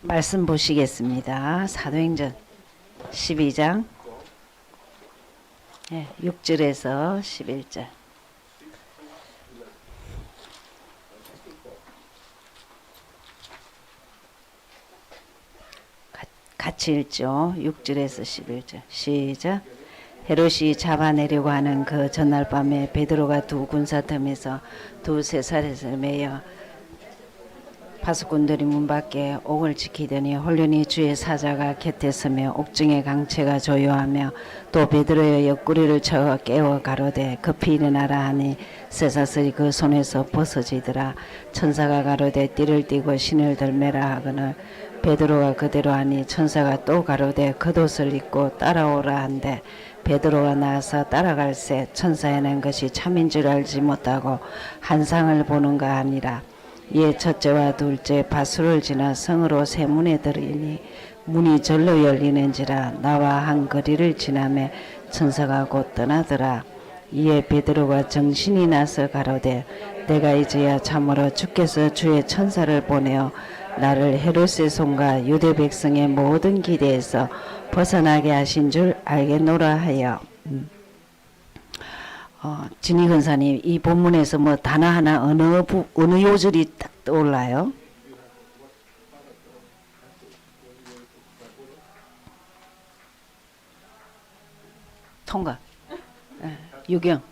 말씀 보시겠습니다. 사도행전 12장 6절에서 11절. 같이 읽죠. 6절에서 11절. 시작. 헤롯이 잡아내려고 하는 그 전날 밤에 베드로가 두 군사 틈에서 두세 살에서 매여 파수꾼들이 문 밖에 옥을 지키더니 홀륜히 주의 사자가 곁에 서며 옥중의 강체가 조요하며 또 베드로의 옆구리를 쳐 깨워 가로되 급히 일어나라 하니 쇠사슬이 그 손에서 벗어지더라. 천사가 가로되 띠를 띠고 신을 들매라 하거늘 베드로가 그대로 하니 천사가 또 가로되 겉옷을 입고 따라오라 한데 베드로가 나와서 따라갈새 천사에는 것이 참인 줄 알지 못하고 한상을 보는가 아니라 이에 첫째와 둘째 바수를 지나 성으로 새 문에 들으니 문이 절로 열리는지라 나와 한 거리를 지나매 천사가 곧 떠나더라. 이에 베드로가 정신이 나서 가로되 내가 이제야 참으로 주께서 주의 천사를 보내어 나를 헤롯의 손과 유대 백성의 모든 기대에서 벗어나게 하신 줄 알겠노라 하여. 진희 근사님, 이 본문에서 뭐 단어 하나 어느 요절이 딱 떠올라요? 통과. 유경.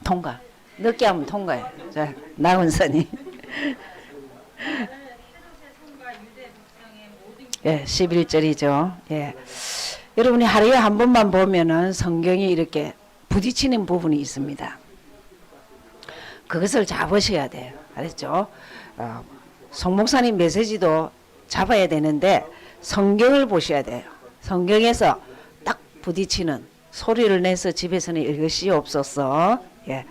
통과. 늦게 하면 통과해. 자, 나은선이. 예, 11절이죠. 예. 여러분이 하루에 한 번만 보면은 성경이 이렇게 부딪히는 부분이 있습니다. 그것을 잡으셔야 돼요. 알았죠? 송 목사님 메시지도 잡아야 되는데 성경을 보셔야 돼요. 성경에서 딱 부딪히는 소리를 내서 집에서는 읽으시옵소서. 예.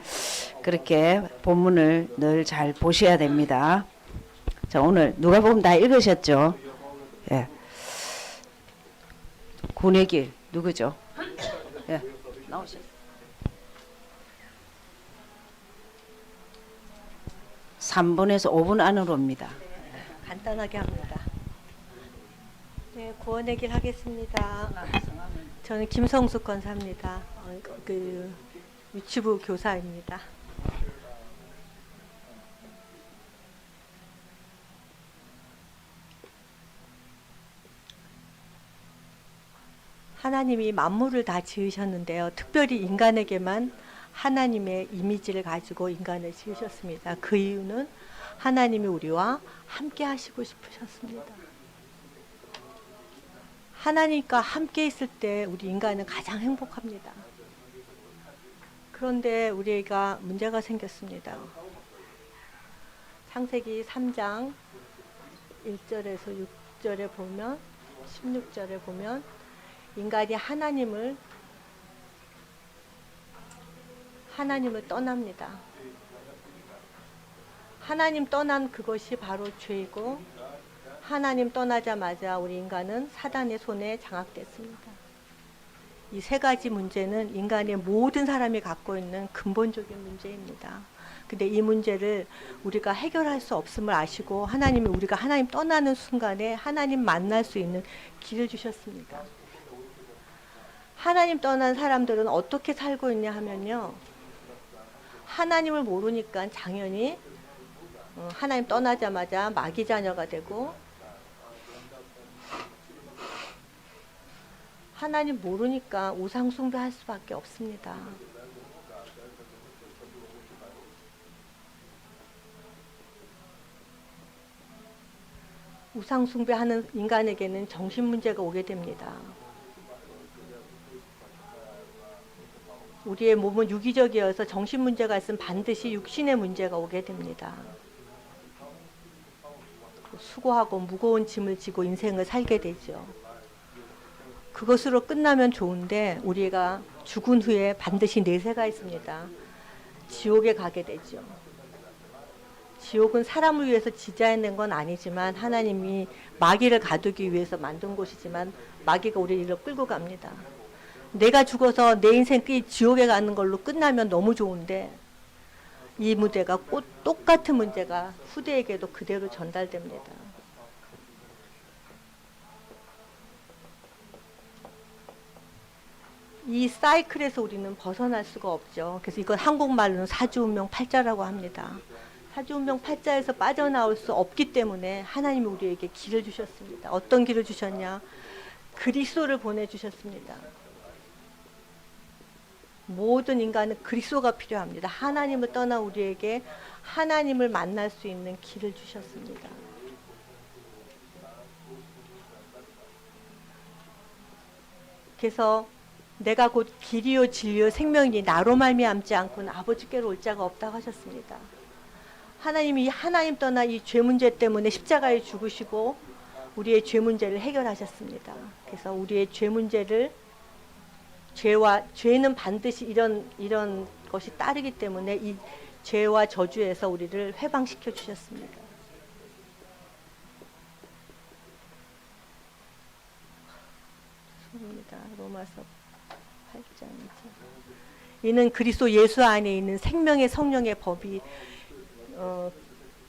그렇게 본문을 늘 잘 보셔야 됩니다. 자, 오늘 누가 보면 다 읽으셨죠? 예. 군의 길 누구죠? 예. 나오셨어요. 3분에서 5분 안으로 옵니다. 간단하게 합니다. 네, 구원의 길 하겠습니다. 저는 김성숙 권사입니다. 유치부 교사입니다. 하나님이 만물을 다 지으셨는데요. 특별히 인간에게만 하나님의 이미지를 가지고 인간을 지으셨습니다. 그 이유는 하나님이 우리와 함께 하시고 싶으셨습니다. 하나님과 함께 있을 때 우리 인간은 가장 행복합니다. 그런데 우리가 문제가 생겼습니다. 창세기 3장 1절에서 6절에 보면 16절에 보면 인간이 하나님을 떠납니다. 하나님 떠난 그것이 바로 죄이고 하나님 떠나자마자 우리 인간은 사단의 손에 장악됐습니다. 이 세 가지 문제는 인간의 모든 사람이 갖고 있는 근본적인 문제입니다. 근데 이 문제를 우리가 해결할 수 없음을 아시고 하나님이 우리가 하나님 떠나는 순간에 하나님 만날 수 있는 길을 주셨습니다. 하나님 떠난 사람들은 어떻게 살고 있냐 하면요. 하나님을 모르니까 당연히 하나님 떠나자마자 마귀 자녀가 되고 하나님 모르니까 우상 숭배할 수밖에 없습니다. 우상 숭배하는 인간에게는 정신 문제가 오게 됩니다. 우리의 몸은 유기적이어서 정신 문제가 있으면 반드시 육신의 문제가 오게 됩니다. 수고하고 무거운 짐을 지고 인생을 살게 되죠. 그것으로 끝나면 좋은데 우리가 죽은 후에 반드시 내세가 있습니다. 지옥에 가게 되죠. 지옥은 사람을 위해서 지자해낸 건 아니지만 하나님이 마귀를 가두기 위해서 만든 곳이지만 마귀가 우리를 끌고 갑니다. 내가 죽어서 내 인생 끝이 지옥에 가는 걸로 끝나면 너무 좋은데 이 문제가 똑같은 문제가 후대에게도 그대로 전달됩니다. 이 사이클에서 우리는 벗어날 수가 없죠. 그래서 이건 한국말로는 사주운명팔자라고 합니다. 사주운명팔자에서 빠져나올 수 없기 때문에 하나님이 우리에게 길을 주셨습니다. 어떤 길을 주셨냐? 그리스도를 보내주셨습니다. 모든 인간은 그리스도가 필요합니다. 하나님을 떠나 우리에게 하나님을 만날 수 있는 길을 주셨습니다. 그래서 내가 곧 길이요 진리요 생명이니 나로 말미암지 않고는 아버지께로 올 자가 없다고 하셨습니다. 하나님이 하나님 떠나 이 죄 문제 때문에 십자가에 죽으시고 우리의 죄 문제를 해결하셨습니다. 그래서 우리의 죄 문제를 죄는 반드시 이런 것이 따르기 때문에 이 죄와 저주에서 우리를 해방시켜 주셨습니다. 죄송합니다. 로마서 8장이죠. 이는 그리스도 예수 안에 있는 생명의 성령의 법이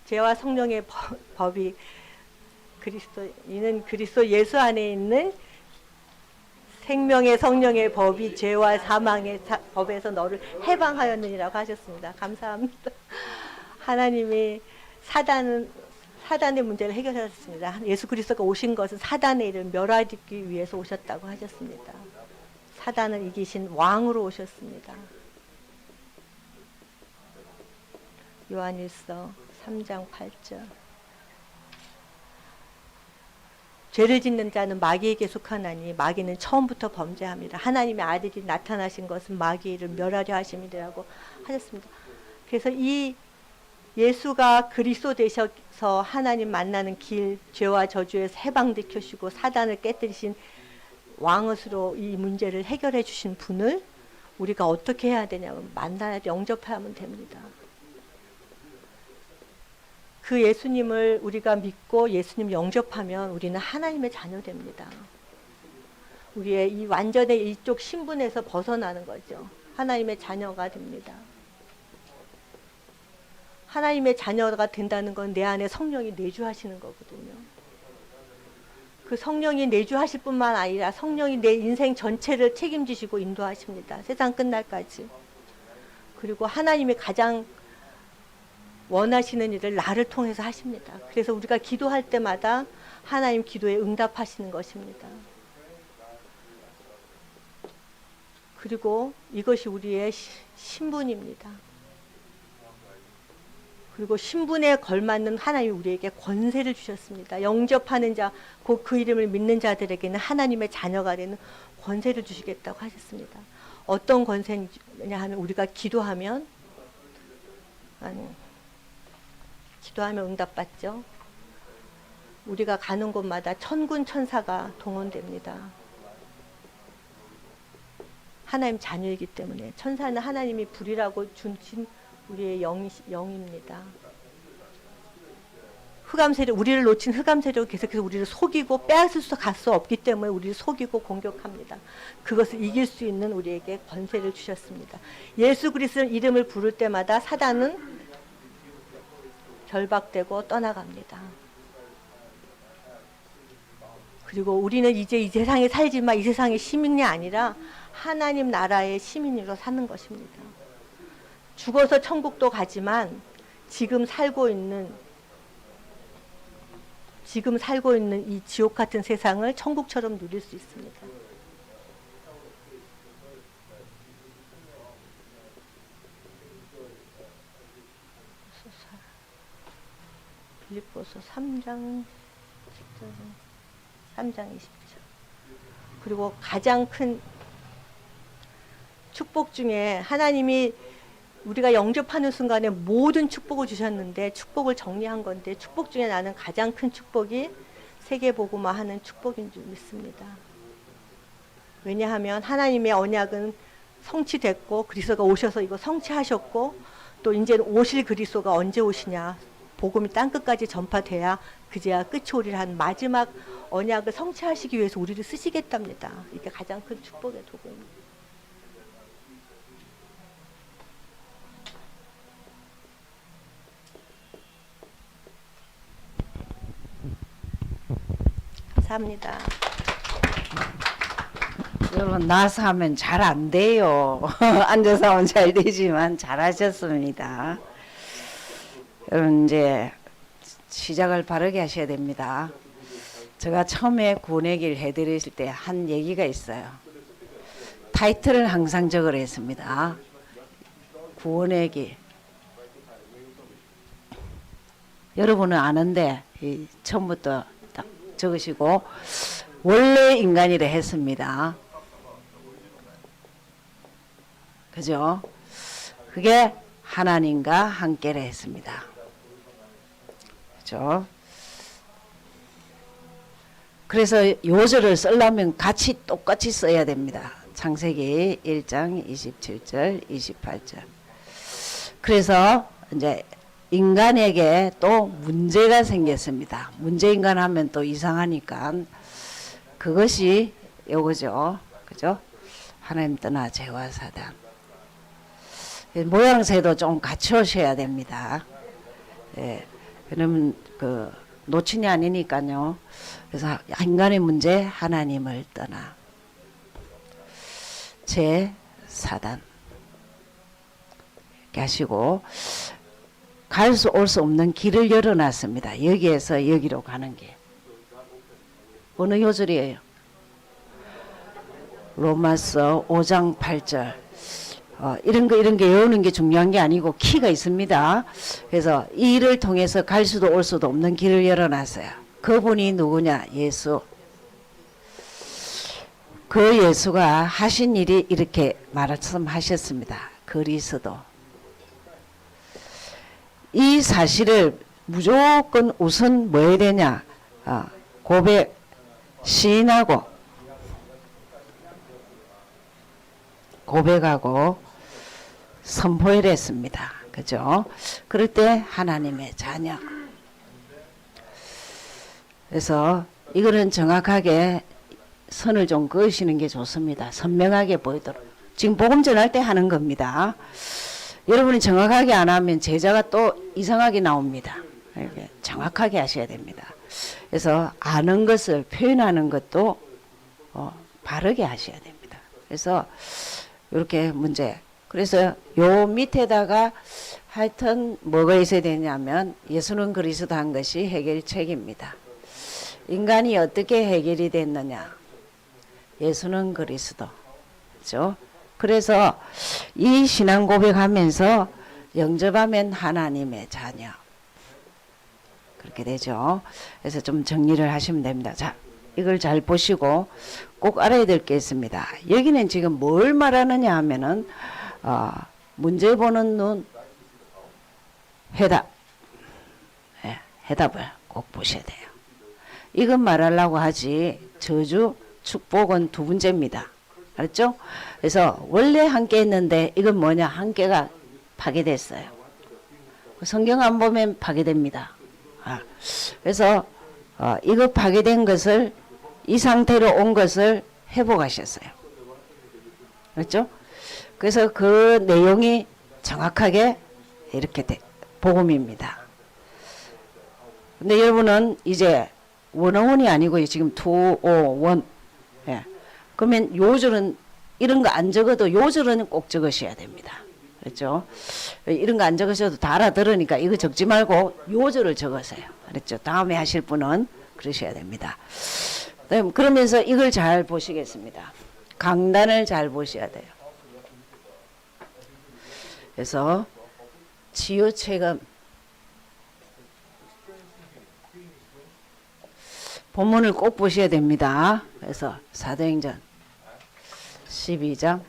죄와 성령의 법이 이는 그리스도 예수 안에 있는 생명의 성령의 법이 죄와 사망의 법에서 너를 해방하였느니라고 하셨습니다. 감사합니다. 하나님이 사단의 문제를 해결하셨습니다. 예수 그리스도가 오신 것은 사단의 일을 멸하기 위해서 오셨다고 하셨습니다. 사단을 이기신 왕으로 오셨습니다. 요한일서 3장 8절. 죄를 짓는 자는 마귀에게 속하나니 마귀는 처음부터 범죄합니다. 하나님의 아들이 나타나신 것은 마귀를 멸하려 하심이라고 하셨습니다. 그래서 이 예수가 그리스도 되셔서 하나님 만나는 길, 죄와 저주에서 해방시키시고 사단을 깨뜨리신 왕으로 이 문제를 해결해 주신 분을 우리가 어떻게 해야 되냐면 만나야 영접하면 됩니다. 그 예수님을 우리가 믿고 예수님 영접하면 우리는 하나님의 자녀 됩니다. 우리의 이 완전의 이쪽 신분에서 벗어나는 거죠. 하나님의 자녀가 됩니다. 하나님의 자녀가 된다는 건 내 안에 성령이 내주하시는 거거든요. 그 성령이 내주하실 뿐만 아니라 성령이 내 인생 전체를 책임지시고 인도하십니다. 세상 끝날까지. 그리고 하나님이 가장 원하시는 일을 나를 통해서 하십니다. 그래서 우리가 기도할 때마다 하나님 기도에 응답하시는 것입니다. 그리고 이것이 우리의 신분입니다. 그리고 신분에 걸맞는 하나님이 우리에게 권세를 주셨습니다. 영접하는 자, 곧 그 이름을 믿는 자들에게는 하나님의 자녀가 되는 권세를 주시겠다고 하셨습니다. 어떤 권세냐 하면 우리가 기도하면 응답받죠. 우리가 가는 곳마다 천군 천사가 동원됩니다. 하나님 자녀이기 때문에 천사는 하나님이 불이라고 주신 우리의 영입니다. 흑암세력, 우리를 놓친 흑암세력은 계속해서 우리를 속이고 빼앗을 수 없기 때문에 우리를 속이고 공격합니다. 그것을 이길 수 있는 우리에게 권세를 주셨습니다. 예수 그리스도 이름을 부를 때마다 사단은 결박되고 떠나갑니다. 그리고 우리는 이제 이 세상에 살지만 이 세상의 시민이 아니라 하나님 나라의 시민으로 사는 것입니다. 죽어서 천국도 가지만 지금 살고 있는 이 지옥 같은 세상을 천국처럼 누릴 수 있습니다. 빌립보서 3장 20절. 그리고 가장 큰 축복 중에 하나님이 우리가 영접하는 순간에 모든 축복을 주셨는데 축복을 정리한 건데 축복 중에 나는 가장 큰 축복이 세계복음화 하는 축복인 줄 믿습니다. 왜냐하면 하나님의 언약은 성취됐고 그리스도가 오셔서 이거 성취하셨고 또 이제는 오실 그리스도가 언제 오시냐, 복음이 땅끝까지 전파돼야 그제야 끝이 오리라 한 마지막 언약을 성취하시기 위해서 우리를 쓰시겠답니다. 이게 가장 큰 축복의 도구입니다. 감사합니다. 여러분 나서 하면 잘 안 돼요. 앉아서 하면 잘 되지만 잘하셨습니다. 여러분 이제 시작을 바르게 하셔야 됩니다. 제가 처음에 구원의 길 해드리실 때 한 얘기가 있어요. 타이틀을 항상 적으려 했습니다. 구원의 길. 여러분은 아는데 처음부터 딱 적으시고 원래 인간이라 했습니다. 그죠? 그게 하나님과 함께라 했습니다. 그죠? 그래서 요절을 쓰려면 같이 똑같이 써야 됩니다. 창세기 1장 27절 28절. 그래서 이제 인간에게 또 문제가 생겼습니다. 문제인간 하면 또 이상하니까 그것이 요거죠. 그죠? 하나님 떠나 죄와 사단. 모양새도 좀 갖추셔야 됩니다. 예. 그러면 그 놓친이 아니니까요. 그래서 인간의 문제 하나님을 떠나 죄 사단 이렇게 하시고 갈 수 올 수 없는 길을 열어놨습니다. 여기에서 여기로 가는 길. 어느 요절이에요? 로마서 5장 8절. 이런 거 외우는 게 중요한 게 아니고 키가 있습니다. 그래서 이 일을 통해서 갈 수도 올 수도 없는 길을 열어놨어요. 그분이 누구냐? 예수. 그 예수가 하신 일이 이렇게 말씀하셨습니다. 그리스도. 이 사실을 무조건 우선 뭐 해야 되냐? 고백, 시인하고 고백하고 선포를 했습니다. 그죠? 그럴 때 하나님의 자녀. 그래서 이거는 정확하게 선을 좀 그으시는 게 좋습니다. 선명하게 보이도록. 지금 복음 전할 때 하는 겁니다. 여러분이 정확하게 안 하면 제자가 또 이상하게 나옵니다. 이렇게 정확하게 하셔야 됩니다. 그래서 아는 것을 표현하는 것도 바르게 하셔야 됩니다. 그래서 이렇게 문제. 그래서 요 밑에다가 하여튼 뭐가 있어야 되냐면 예수는 그리스도 한 것이 해결책입니다. 인간이 어떻게 해결이 됐느냐. 예수는 그리스도. 그렇죠? 그래서 이 신앙 고백하면서 영접하면 하나님의 자녀. 그렇게 되죠. 그래서 좀 정리를 하시면 됩니다. 자, 이걸 잘 보시고 꼭 알아야 될 게 있습니다. 여기는 지금 뭘 말하느냐 하면은 문제 보는 눈, 해답. 네, 해답을 꼭 보셔야 돼요. 이건 말하려고 하지 저주, 축복은 두 번째입니다. 알았죠? 그래서 원래 함께 했는데 이건 뭐냐? 함께가 파괴됐어요. 성경 안 보면 파괴됩니다. 그래서 이거 파괴된 것을 이 상태로 온 것을 회복하셨어요. 그렇죠? 그래서 그 내용이 정확하게 이렇게 복음입니다. 근데 여러분은 이제 원어원이 아니고 지금 2, 5, 1. 예. 그러면 요절은 이런 거 안 적어도 요절은 꼭 적으셔야 됩니다. 그렇죠? 이런 거 안 적으셔도 다 알아들으니까 이거 적지 말고 요절을 적으세요. 그렇죠? 다음에 하실 분은 그러셔야 됩니다. 그러면서 이걸 잘 보시겠습니다. 강단을 잘 보셔야 돼요. 그래서 치유체험 본문을 꼭 보셔야 됩니다. 그래서 사도행전 12장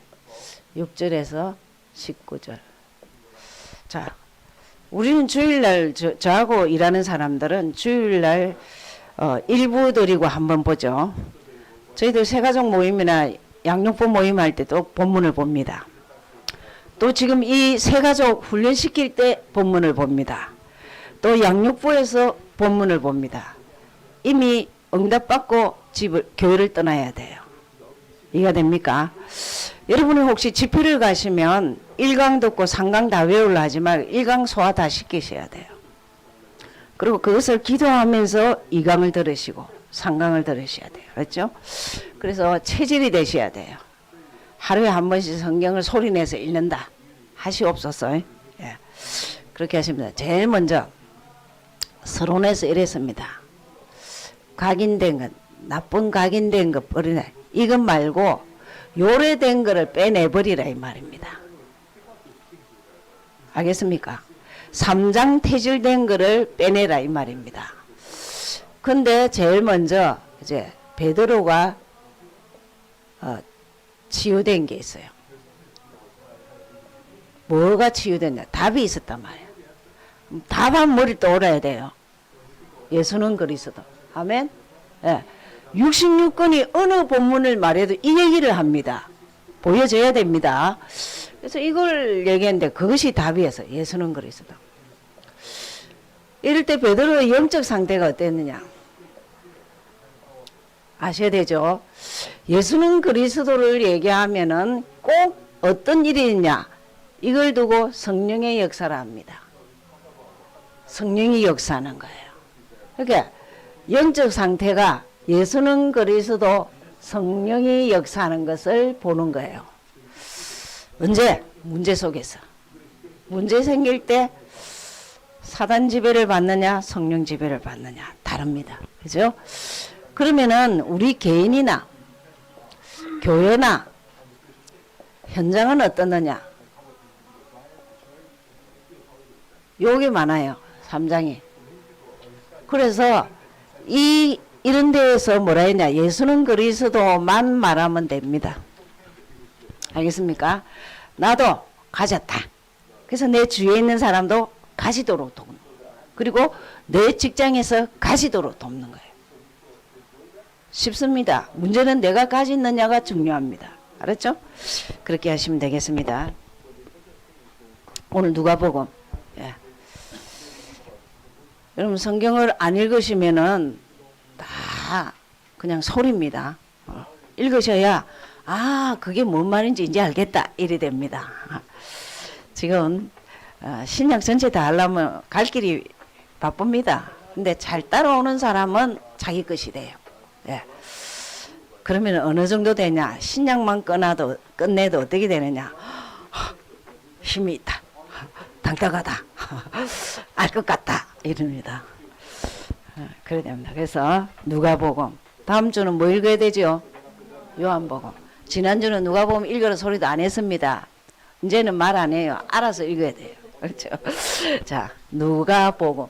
6절에서 19절. 자, 우리는 주일날 저하고 일하는 사람들은 주일날 일부 드리고 한번 보죠. 저희들 새가족 모임이나 양육부 모임할 때도 본문을 봅니다. 또 지금 이 새가족 훈련시킬 때 본문을 봅니다. 또 양육부에서 본문을 봅니다. 이미 응답받고 교회를 떠나야 돼요. 이해가 됩니까? 여러분이 혹시 집회를 가시면 1강 듣고 3강 다 외우려 하지 말고 1강 소화 다 시키셔야 돼요. 그리고 그것을 기도하면서 2강을 들으시고 상강을 들으셔야 돼요. 그렇죠? 그래서 체질이 되셔야 돼요. 하루에 한 번씩 성경을 소리내서 읽는다 하시옵소서. 예. 그렇게 하십니다. 제일 먼저 서론에서 이랬습니다. 각인된 것, 나쁜 각인된 것 버리네. 이것 말고 요래된 거를 빼내버리라 이 말입니다. 알겠습니까? 삼장태질된 거를 빼내라 이 말입니다. 근데 제일 먼저 이제 베드로가 치유된 게 있어요. 뭐가 치유됐냐? 답이 있었단 말이에요. 답한 머리 떠올아야 돼요. 예수는 그리스도. 아멘. 예. 66권이 어느 본문을 말해도 이 얘기를 합니다. 보여줘야 됩니다. 그래서 이걸 얘기했는데 그것이 답이어서 예수는 그리스도. 이럴 때 베드로의 영적 상태가 어땠느냐? 아셔야 되죠. 예수는 그리스도를 얘기하면은 꼭 어떤 일이 있냐? 이걸 두고 성령의 역사를 합니다. 성령이 역사하는 거예요. 그러니까 영적 상태가 예수는 그리스도 성령이 역사하는 것을 보는 거예요. 언제? 문제 속에서. 문제 생길 때 사단 지배를 받느냐 성령 지배를 받느냐 다릅니다. 그죠? 그러면은 우리 개인이나 교회나 현장은 어떻느냐? 요게 많아요. 3장이. 그래서 이런 데에서 뭐라 했냐? 예수는 그리스도만 말하면 됩니다. 알겠습니까? 나도 가졌다. 그래서 내 주위에 있는 사람도 가지도록 돕는. 그리고 내 직장에서 가지도록 돕는 거예요. 쉽습니다. 문제는 내가 가지느냐가 중요합니다. 알았죠? 그렇게 하시면 되겠습니다. 오늘 누가복음. 예. 여러분 성경을 안 읽으시면은 다 그냥 소리입니다. 읽으셔야 그게 뭔 말인지 이제 알겠다 이래 됩니다. 지금 신약 전체 다 하려면 갈 길이 바쁩니다. 근데 잘 따라오는 사람은 자기 것이 돼요. 예. 그러면 어느 정도 되냐? 신약만 끝내도 어떻게 되느냐? 힘이 있다. 당당하다. 알 것 같다. 이럽니다. 그래야 됩니다. 그래서 누가복음. 다음 주는 뭐 읽어야 되죠? 요한복음. 지난주는 누가복음 읽으라 소리도 안 했습니다. 이제는 말 안 해요. 알아서 읽어야 돼요. 그렇죠? 자, 누가복음.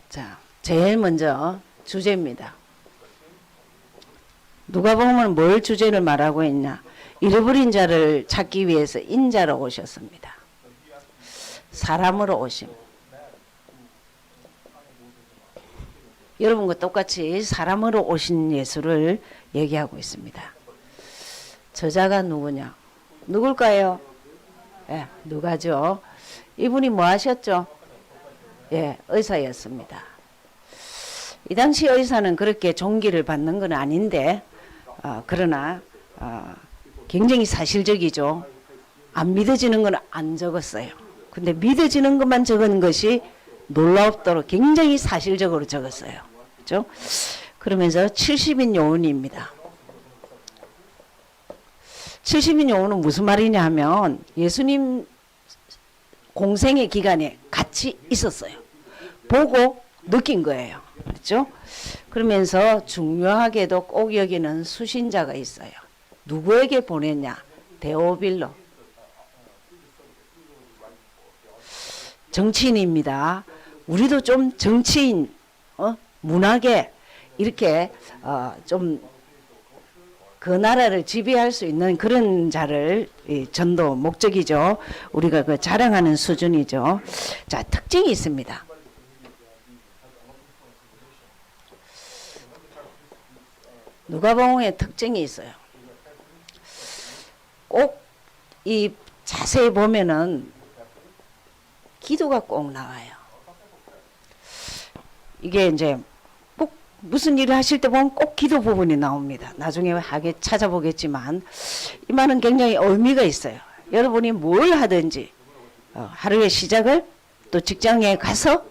자, 제일 먼저 주제입니다. 누가복음은 뭘 주제를 말하고 있냐? 잃어버린 자를 찾기 위해서 인자로 오셨습니다. 사람으로 오심. 여러분과 똑같이 사람으로 오신 예수를 얘기하고 있습니다. 저자가 누구냐? 누굴까요? 예, 누가죠? 이분이 뭐 하셨죠? 예, 의사였습니다. 이 당시 의사는 그렇게 존귀를 받는 건 아닌데 그러나 굉장히 사실적이죠. 안 믿어지는 건 안 적었어요. 근데 믿어지는 것만 적은 것이 놀랍도록 굉장히 사실적으로 적었어요. 그렇죠? 그러면서 70인 요원입니다. 70인 요원은 무슨 말이냐 하면 예수님 공생의 기간에 같이 있었어요. 보고 느낀 거예요. 그렇죠? 그러면서 중요하게도 꼭 여기는 수신자가 있어요. 누구에게 보냈냐? 데오빌로. 정치인입니다. 우리도 좀 정치인, 문학에 이렇게 좀 그 나라를 지배할 수 있는 그런 자를 전도 목적이죠. 우리가 그 자랑하는 수준이죠. 자, 특징이 있습니다. 누가복음의 특징이 있어요. 꼭 이 자세히 보면은 기도가 꼭 나와요. 이게 이제 꼭 무슨 일을 하실 때 보면 꼭 기도 부분이 나옵니다. 나중에 하게 찾아보겠지만 이 말은 굉장히 의미가 있어요. 여러분이 뭘 하든지 하루의 시작을 또 직장에 가서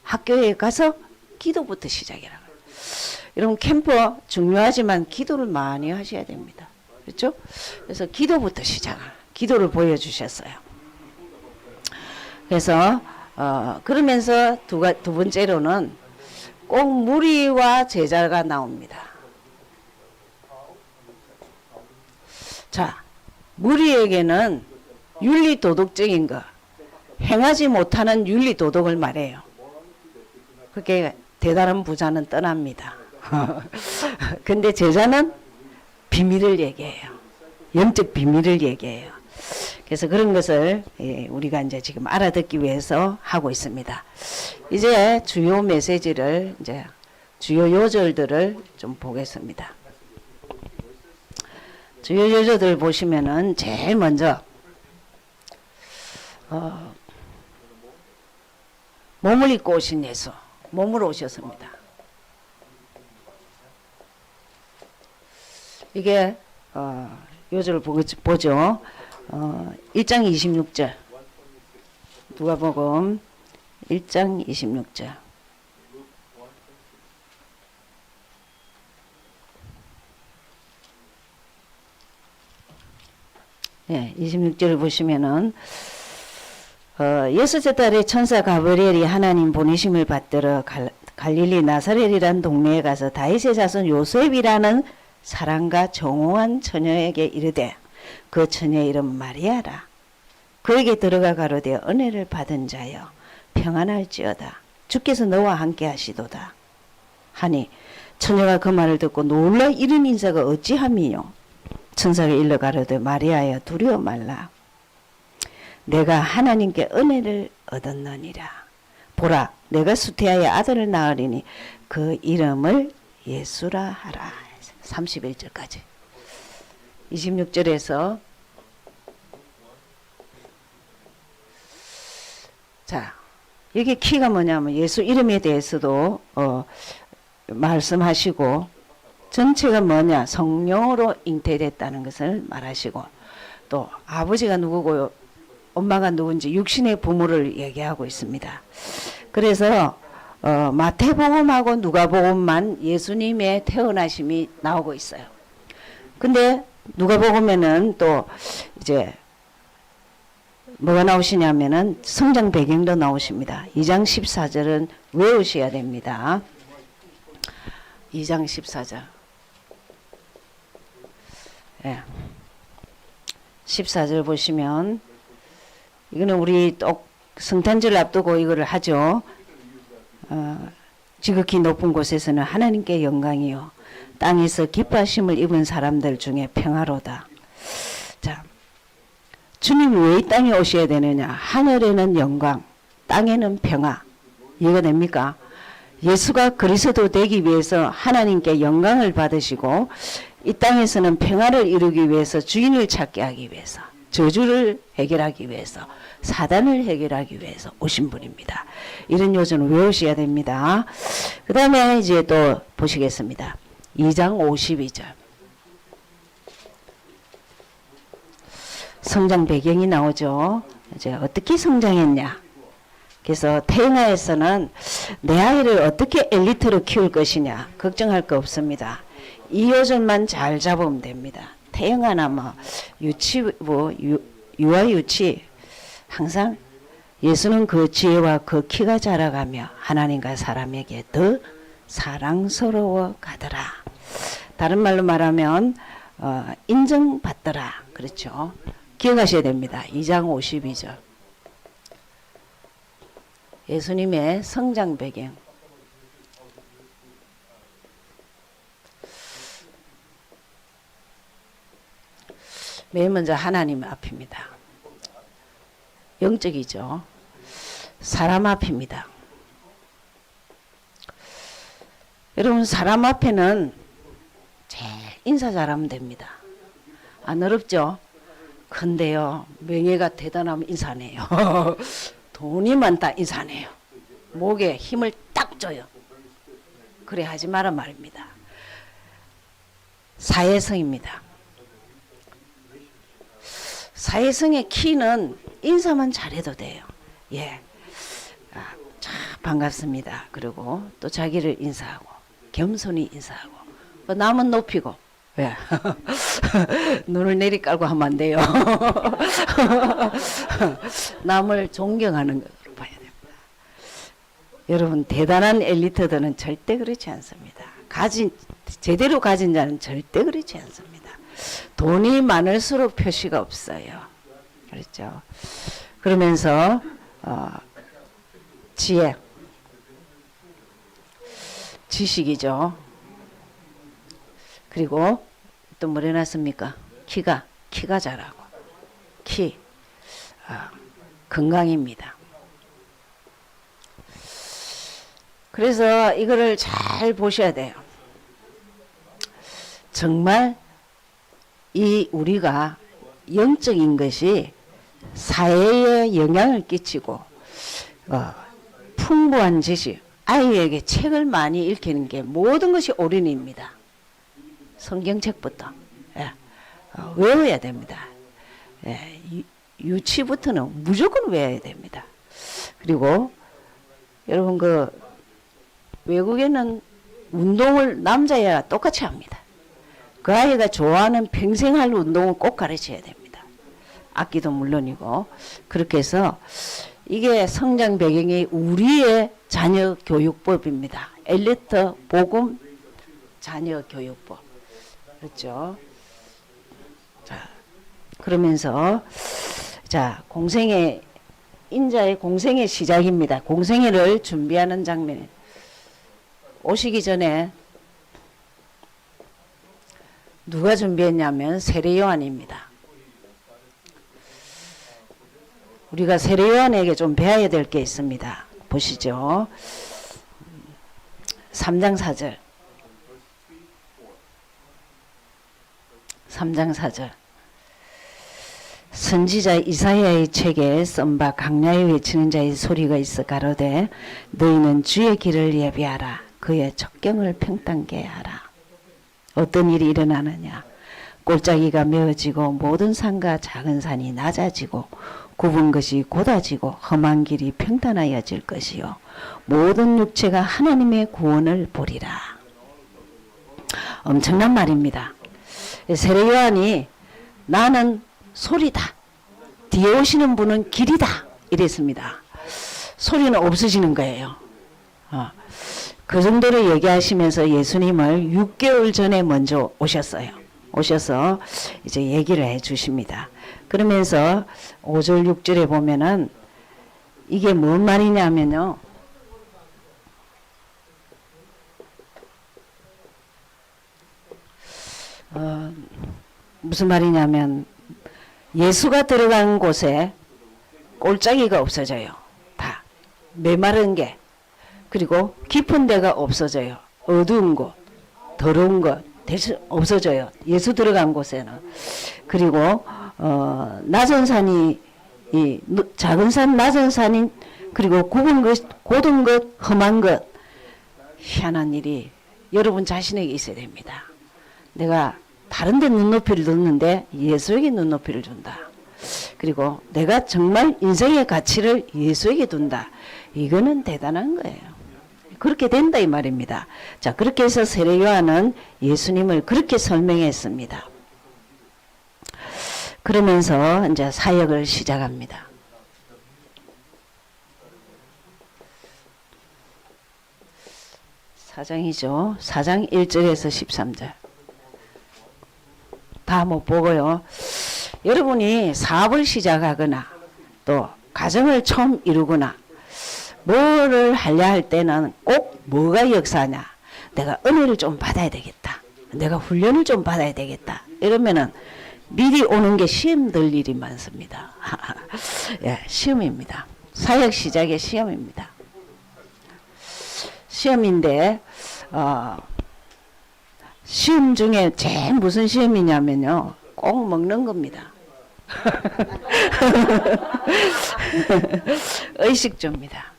학교에 가서 기도부터 시작이라. 여러분 캠프 중요하지만 기도를 많이 하셔야 됩니다. 그렇죠? 그래서 기도부터 기도를 보여주셨어요. 그래서 그러면서 두 번째로는 꼭 무리와 제자가 나옵니다. 자, 무리에게는 윤리 도덕적인 거, 행하지 못하는 윤리 도덕을 말해요. 그게 대단한 부자는 떠납니다. 근데 제자는 비밀을 얘기해요. 영적 비밀을 얘기해요. 그래서 그런 것을 우리가 이제 지금 알아듣기 위해서 하고 있습니다. 이제 주요 메시지를 이제 주요 요절들을 좀 보겠습니다. 주요 요절들 보시면은 제일 먼저 몸을 입고 오신 예수, 몸으로 오셨습니다. 이게 요절을 보죠. 1장 26절 누가복음 1장 26절 네, 26절을 보시면은 여섯째 달에 천사 가브리엘이 하나님 보내심을 받들어 갈릴리 나사렛이란 동네에 가서 다윗의 자손 요셉이라는 사랑과 정오한 처녀에게 이르되 그 처녀의 이름 마리아라. 그에게 들어가 가로되 은혜를 받은 자여 평안할지어다. 주께서 너와 함께 하시도다. 하니 처녀가 그 말을 듣고 놀라 이른 인사가 어찌함이요. 천사가 일러 가로되 마리아여 두려워 말라. 내가 하나님께 은혜를 얻었느니라. 보라 내가 수태하여 아들을 낳으리니 그 이름을 예수라 하라. 31절까지 26절에서 자 여기 키가 뭐냐면 예수 이름에 대해서도 말씀하시고 전체가 뭐냐 성령으로 잉태됐다는 것을 말하시고 또 아버지가 누구고 엄마가 누군지 육신의 부모를 얘기하고 있습니다. 그래서 마태복음하고 누가복음만 예수님의 태어나심이 나오고 있어요. 근데 누가복음에는 또 이제 뭐가 나오시냐면은 성장 배경도 나오십니다. 2장 14절은 외우셔야 됩니다. 2장 14절. 예. 14절 보시면 이거는 우리 또 성탄절 앞두고 이거를 하죠. 지극히 높은 곳에서는 하나님께 영광이요 땅에서 기뻐하심을 입은 사람들 중에 평화로다. 자, 주님 왜 이 땅에 오셔야 되느냐? 하늘에는 영광, 땅에는 평화. 이해가 됩니까? 예수가 그리스도 되기 위해서 하나님께 영광을 받으시고 이 땅에서는 평화를 이루기 위해서 주인을 찾게 하기 위해서 저주를 해결하기 위해서 사단을 해결하기 위해서 오신 분입니다. 이런 요소는 외우셔야 됩니다. 그 다음에 이제 또 보시겠습니다. 2장 52절 성장 배경이 나오죠. 이제 어떻게 성장했냐. 그래서 태영아에서는 내 아이를 어떻게 엘리트로 키울 것이냐 걱정할 거 없습니다. 이 요절만 잘 잡으면 됩니다. 태영아나 뭐 유치 유아 유치 항상 예수는 그 지혜와 그 키가 자라가며 하나님과 사람에게 더 사랑스러워 가더라. 다른 말로 말하면 인정받더라. 그렇죠. 기억하셔야 됩니다. 2장 52절 예수님의 성장 배경 맨 먼저 하나님 앞입니다. 영적이죠. 사람 앞입니다. 여러분 사람 앞에는 제일 인사 잘하면 됩니다. 안 어렵죠? 근데요 명예가 대단하면 인사네요. 돈이 많다 인사네요. 목에 힘을 딱 줘요. 그래 하지 마라 말입니다. 사회성입니다. 사회성의 키는 인사만 잘해도 돼요. 예, 참 반갑습니다. 그리고 또 자기를 인사하고 겸손히 인사하고 남은 높이고. 왜? 눈을 내리깔고 하면 안 돼요. 남을 존경하는 것으로 봐야 됩니다. 여러분, 대단한 엘리트들은 절대 그렇지 않습니다. 제대로 가진 자는 절대 그렇지 않습니다. 돈이 많을수록 표시가 없어요. 그렇죠? 그러면서 지혜, 지식이죠. 그리고 또 뭘 해놨습니까? 키가 자라고. 건강입니다. 그래서 이거를 잘 보셔야 돼요. 정말 우리가 영적인 것이 사회에 영향을 끼치고 풍부한 지식, 아이에게 책을 많이 읽히는 게 모든 것이 올인입니다. 성경책부터 외워야 됩니다. 유치부터는 무조건 외워야 됩니다. 그리고 여러분 외국에는 운동을 남자야 똑같이 합니다. 그 아이가 좋아하는 평생 할 운동을 꼭 가르쳐야 됩니다. 악기도 물론이고. 그렇게 해서 이게 성장 배경이 우리의 자녀 교육법입니다. 엘리트 복음 자녀 교육법. 그렇죠? 자, 그러면서 인자의 공생의 시작입니다. 공생애를 준비하는 장면. 오시기 전에 누가 준비했냐면 세례 요한입니다. 우리가 세례 요한에게 좀 배워야 될 게 있습니다. 보시죠. 3장 4절. 3장 4절. 선지자 이사야의 책에 쓴 바 강야에 외치는 자의 소리가 있어 가로되 너희는 주의 길을 예비하라. 그의 첩경을 평탄케 하라. 어떤 일이 일어나느냐. 골짜기가 메어지고 모든 산과 작은 산이 낮아지고 굽은 것이 곧아지고 험한 길이 평탄하여질 것이요 모든 육체가 하나님의 구원을 보리라. 엄청난 말입니다. 세례 요한이 나는 소리다. 뒤에 오시는 분은 길이다. 이랬습니다. 소리는 없어지는 거예요. 그 정도로 얘기하시면서 예수님을 6개월 전에 먼저 오셔서 이제 얘기를 해 주십니다. 그러면서 5절 6절에 보면은 이게 뭔 말이냐면요. 무슨 말이냐면 예수가 들어간 곳에 골짜기가 없어져요. 다 메마른 게. 그리고 깊은 데가 없어져요. 어두운 곳, 더러운 것 대신 없어져요. 예수 들어간 곳에는. 그리고 낮은 산이 작은 산, 낮은 산인 그리고 굽은 것, 곧은 것, 험한 것. 희한한 일이 여러분 자신에게 있어야 됩니다. 내가 다른 데 눈높이를 뒀는데 예수에게 눈높이를 준다. 그리고 내가 정말 인생의 가치를 예수에게 둔다. 이거는 대단한 거예요. 그렇게 된다 이 말입니다. 자, 그렇게 해서 세례 요한은 예수님을 그렇게 설명했습니다. 그러면서 이제 사역을 시작합니다. 사장이죠. 4장 1절에서 13절. 다 못 보고요. 여러분이 사업을 시작하거나 또 가정을 처음 이루거나 뭐를 하려 할 때는 꼭 뭐가 역사냐. 내가 은혜를 좀 받아야 되겠다. 내가 훈련을 좀 받아야 되겠다. 이러면은 미리 오는 게 시험될 일이 많습니다. 예, 시험입니다. 사역 시작의 시험입니다. 시험인데 시험 중에 제일 무슨 시험이냐면요. 꼭 먹는 겁니다. 의식주입니다.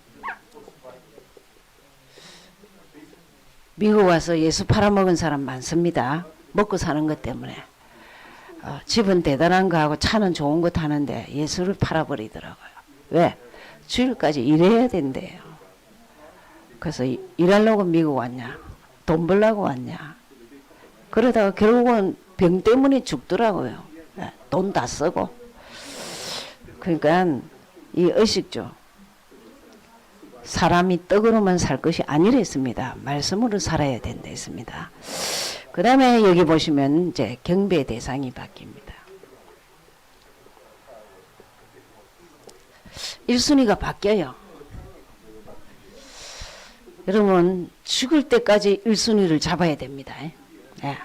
미국 와서 예수 팔아먹은 사람 많습니다. 먹고 사는 것 때문에. 집은 대단한 거 하고 차는 좋은 거 타는데 예수를 팔아버리더라고요. 왜? 주일까지 일해야 된대요. 그래서 일하려고 미국 왔냐? 돈 벌려고 왔냐? 그러다가 결국은 병 때문에 죽더라고요. 돈 다 쓰고. 그러니까 이 의식주 사람이 떡으로만 살 것이 아니랬습니다. 말씀으로 살아야 된다 했습니다. 그 다음에 여기 보시면 이제 경배 대상이 바뀝니다. 1순위가 바뀌어요. 여러분 죽을 때까지 1순위를 잡아야 됩니다. 예.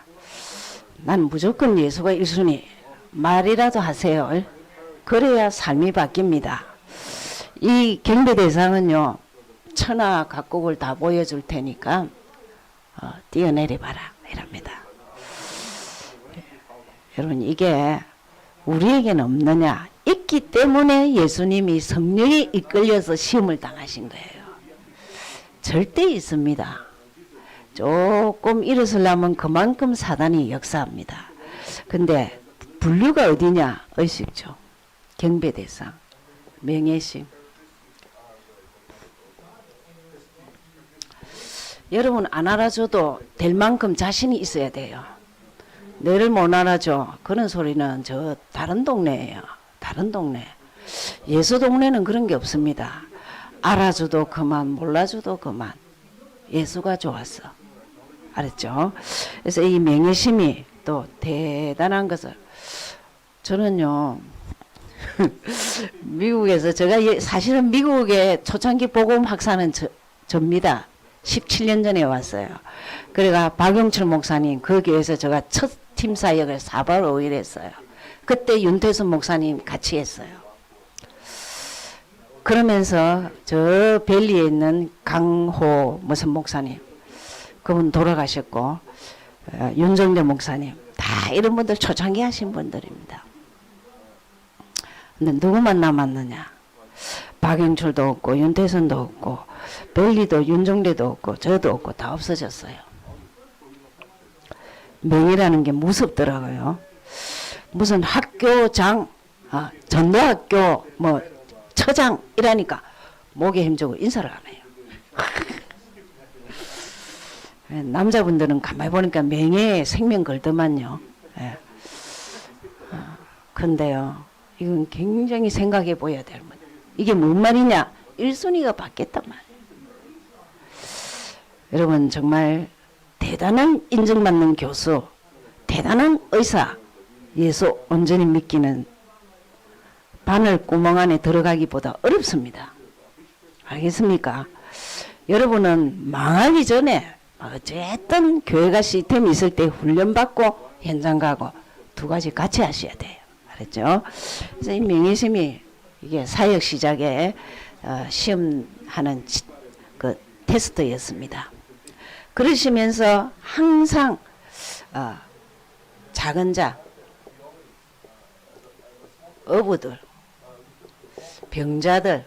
난 무조건 예수가 1순위 말이라도 하세요. 그래야 삶이 바뀝니다. 이 경배 대상은요 천하 각국을 다 보여줄 테니까 뛰어내려봐라 이랍니다. 여러분 이게 우리에게는 없느냐? 있기 때문에 예수님이 성령에 이끌려서 시험을 당하신 거예요. 절대 있습니다. 조금 일어서려면 그만큼 사단이 역사합니다. 근데 분류가 어디냐? 의식주, 경배대상, 명예심. 여러분 안 알아줘도 될 만큼 자신이 있어야 돼요. 너를 못 알아줘. 그런 소리는 저 다른 동네예요. 다른 동네. 예수 동네는 그런 게 없습니다. 알아줘도 그만, 몰라줘도 그만. 예수가 좋았어. 알았죠? 그래서 이 명예심이 또 대단한 것을 저는요 미국에서 제가 사실은 미국의 초창기 복음 학사는 접니다. 17년 전에 왔어요. 그래가 박용철 목사님 그 교회에서 제가 첫 팀사역을 4박 5일 했어요. 그때 윤태순 목사님 같이 했어요. 그러면서 저 벨리에 있는 강호 무슨 목사님 그분 돌아가셨고 윤정대 목사님 다 이런 분들 초창기 하신 분들입니다. 근데 누구만 남았느냐? 박영철도 없고 윤태순도 없고 벨리도 윤정대도 없고 저도 없고 다 없어졌어요. 명예라는 게 무섭더라고요. 무슨 학교장, 전도학교 뭐 처장 이라니까 목에 힘주고 인사를 안 해요. 남자분들은 가만히 보니까 명예에 생명 걸더만요. 예. 근데요, 이건 굉장히 생각해 보여야 될 문. 이게 뭔 말이냐? 1순위가 바뀌었단 말이에요. 여러분 정말 대단한 인정받는 교수, 대단한 의사, 예수 온전히 믿기는 바늘 구멍 안에 들어가기보다 어렵습니다. 알겠습니까? 여러분은 망하기 전에 어쨌든 교회가 시스템이 있을 때 훈련받고 현장 가고 두 가지 같이 하셔야 돼요. 알았죠? 그래서 이 명예심이 이게 사역 시작에 시험하는 그 테스트였습니다. 그러시면서 항상 작은 자, 어부들, 병자들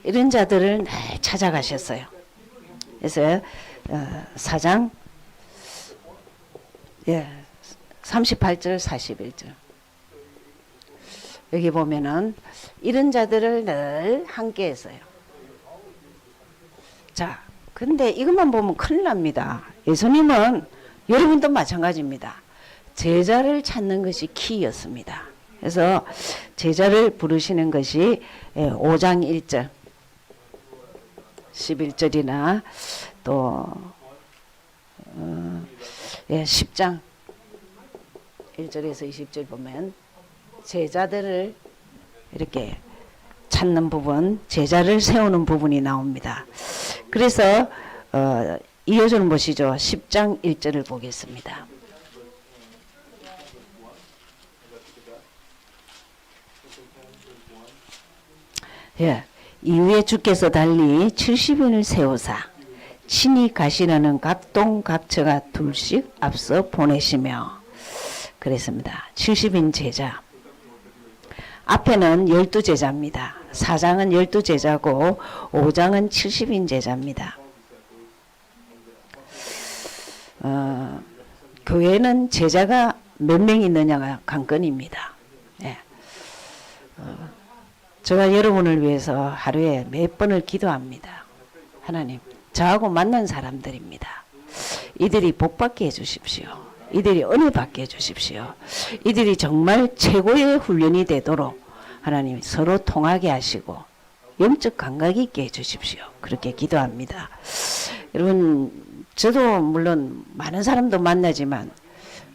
이런 자들을 찾아가셨어요. 그래서 4장 38절 41절 여기 보면은 이런 자들을 늘 함께 했어요. 자, 근데 이것만 보면 큰일 납니다. 예수님은 여러분도 마찬가지입니다. 제자를 찾는 것이 키였습니다. 그래서 제자를 부르시는 것이 5장 1절 11절이나 또 10장 1절에서 20절 보면 제자들을 이렇게 찾는 부분, 제자를 세우는 부분이 나옵니다. 그래서 이어주는 보시죠. 10장 1절을 보겠습니다. 이후에 주께서 달리 70인을 세우사 친히 가시려는 각동 각처가 둘씩 앞서 보내시며 그랬습니다. 70인 제자 앞에는 12제자입니다. 4장은 12제자고 5장은 70인 제자입니다. 교회는 제자가 몇 명 있느냐가 관건입니다. 예. 제가 여러분을 위해서 하루에 몇 번을 기도합니다. 하나님, 저하고 만난 사람들입니다. 이들이 복받게 해주십시오. 이들이 은혜 받게 해주십시오. 이들이 정말 최고의 훈련이 되도록 하나님 서로 통하게 하시고 영적 감각이 있게 해주십시오. 그렇게 기도합니다. 여러분, 저도 물론 많은 사람도 만나지만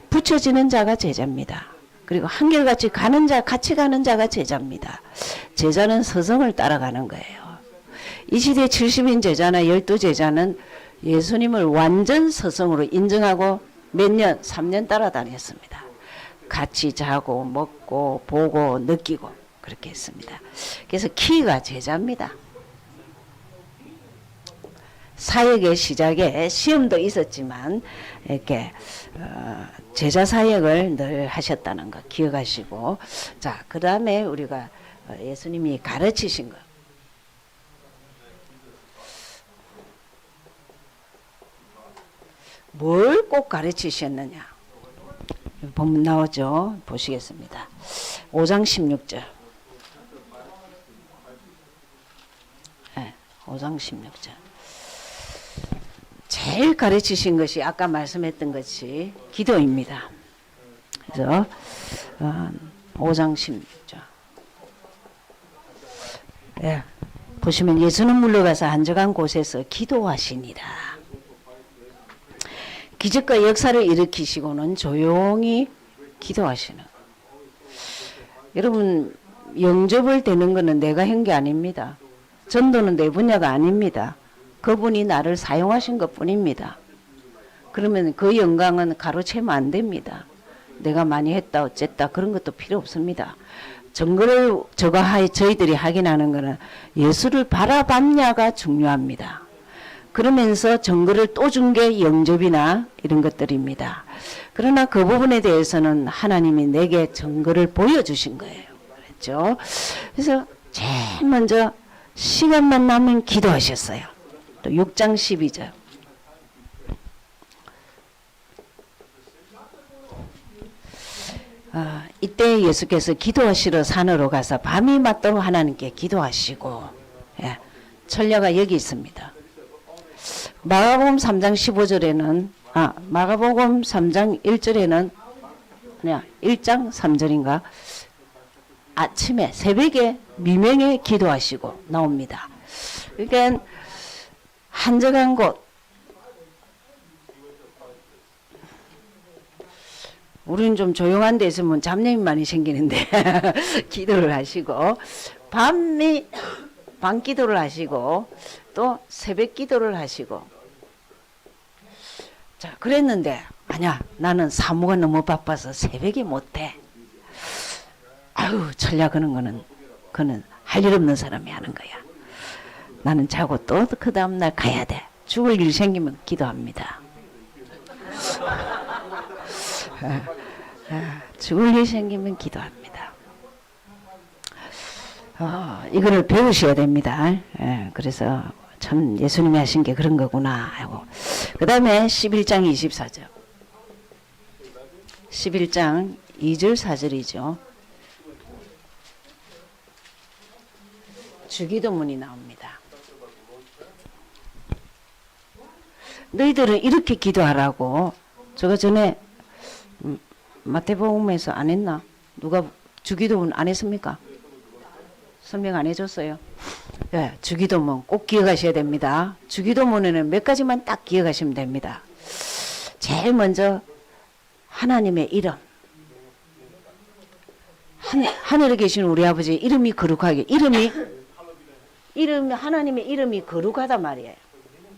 붙여지는 자가 제자입니다. 그리고 한결같이 가는 자, 같이 가는 자가 제자입니다. 제자는 서성을 따라가는 거예요. 이 시대 70인 제자나 12제자는 예수님을 완전 서성으로 인정하고 몇 년, 3년 따라다녔습니다. 같이 자고 먹고 보고 느끼고 그렇게 했습니다. 그래서 키가 제자입니다. 사역의 시작에 시험도 있었지만 이렇게 제자 사역을 늘 하셨다는 거 기억하시고, 자, 그 다음에 우리가 예수님이 가르치신 것, 뭘 꼭 가르치셨느냐 보면 나오죠. 보시겠습니다. 5장 16절. 네, 5장 16절. 제일 가르치신 것이 아까 말씀했던 것이 기도입니다. 그래서 5장 16절. 예, 보시면 예수는 물러가서 한적한 곳에서 기도하시니라. 기적과 역사를 일으키시고는 조용히 기도하시는. 여러분, 영접을 되는 것은 내가 한 게 아닙니다. 전도는 내 분야가 아닙니다. 그분이 나를 사용하신 것뿐입니다. 그러면 그 영광은 가로채면 안 됩니다. 내가 많이 했다 어쨌다 그런 것도 필요 없습니다. 정거를 저희들이 확인하는 것은 예수를 바라봤냐가 중요합니다. 그러면서 정거를 또 준 게 영접이나 이런 것들입니다. 그러나 그 부분에 대해서는 하나님이 내게 정거를 보여주신 거예요. 그랬죠? 그래서 제일 먼저 시간만 나면 기도하셨어요. 또 6장 12절. 이때 예수께서 기도하시러 산으로 가서 밤이 맞도록 하나님께 기도하시고, 예, 천녀가 여기 있습니다. 마가복음 3장 15절에는 마가복음 3장 1절에는 그냥 1장 3절인가 아침에 새벽에 미명에 기도하시고 나옵니다. 그러니까 한적한 곳, 우리는 좀 조용한 데 있으면 잡념이 많이 생기는데 기도를 하시고 밤 기도를 하시고 또 새벽 기도를 하시고, 자, 그랬는데 아니야, 나는 사무가 너무 바빠서 새벽에 못해. 아유, 천ля 그는 할 일 없는 사람이 하는 거야. 나는 자고 또 그 다음날 가야 돼. 죽을 일 생기면 기도합니다. 죽을 일 생기면 기도합니다. 이거를 배우셔야 됩니다. 그래서 참 예수님이 하신 게 그런 거구나 하고. 그 다음에 11장 24절. 11장 2절 4절이죠. 주기도문이 나옵니다. 너희들은 이렇게 기도하라고. 제가 전에 마태복음에서 안 했나? 누가 주기도문 안 했습니까? 설명 안 해줬어요. 네, 주기도문 꼭 기억하셔야 됩니다. 주기도문에는 몇 가지만 딱 기억하시면 됩니다. 제일 먼저 하나님의 이름. 하늘에 계신 우리 아버지 이름이 거룩하게. 이름이 하나님의 이름이 거룩하단 말이에요.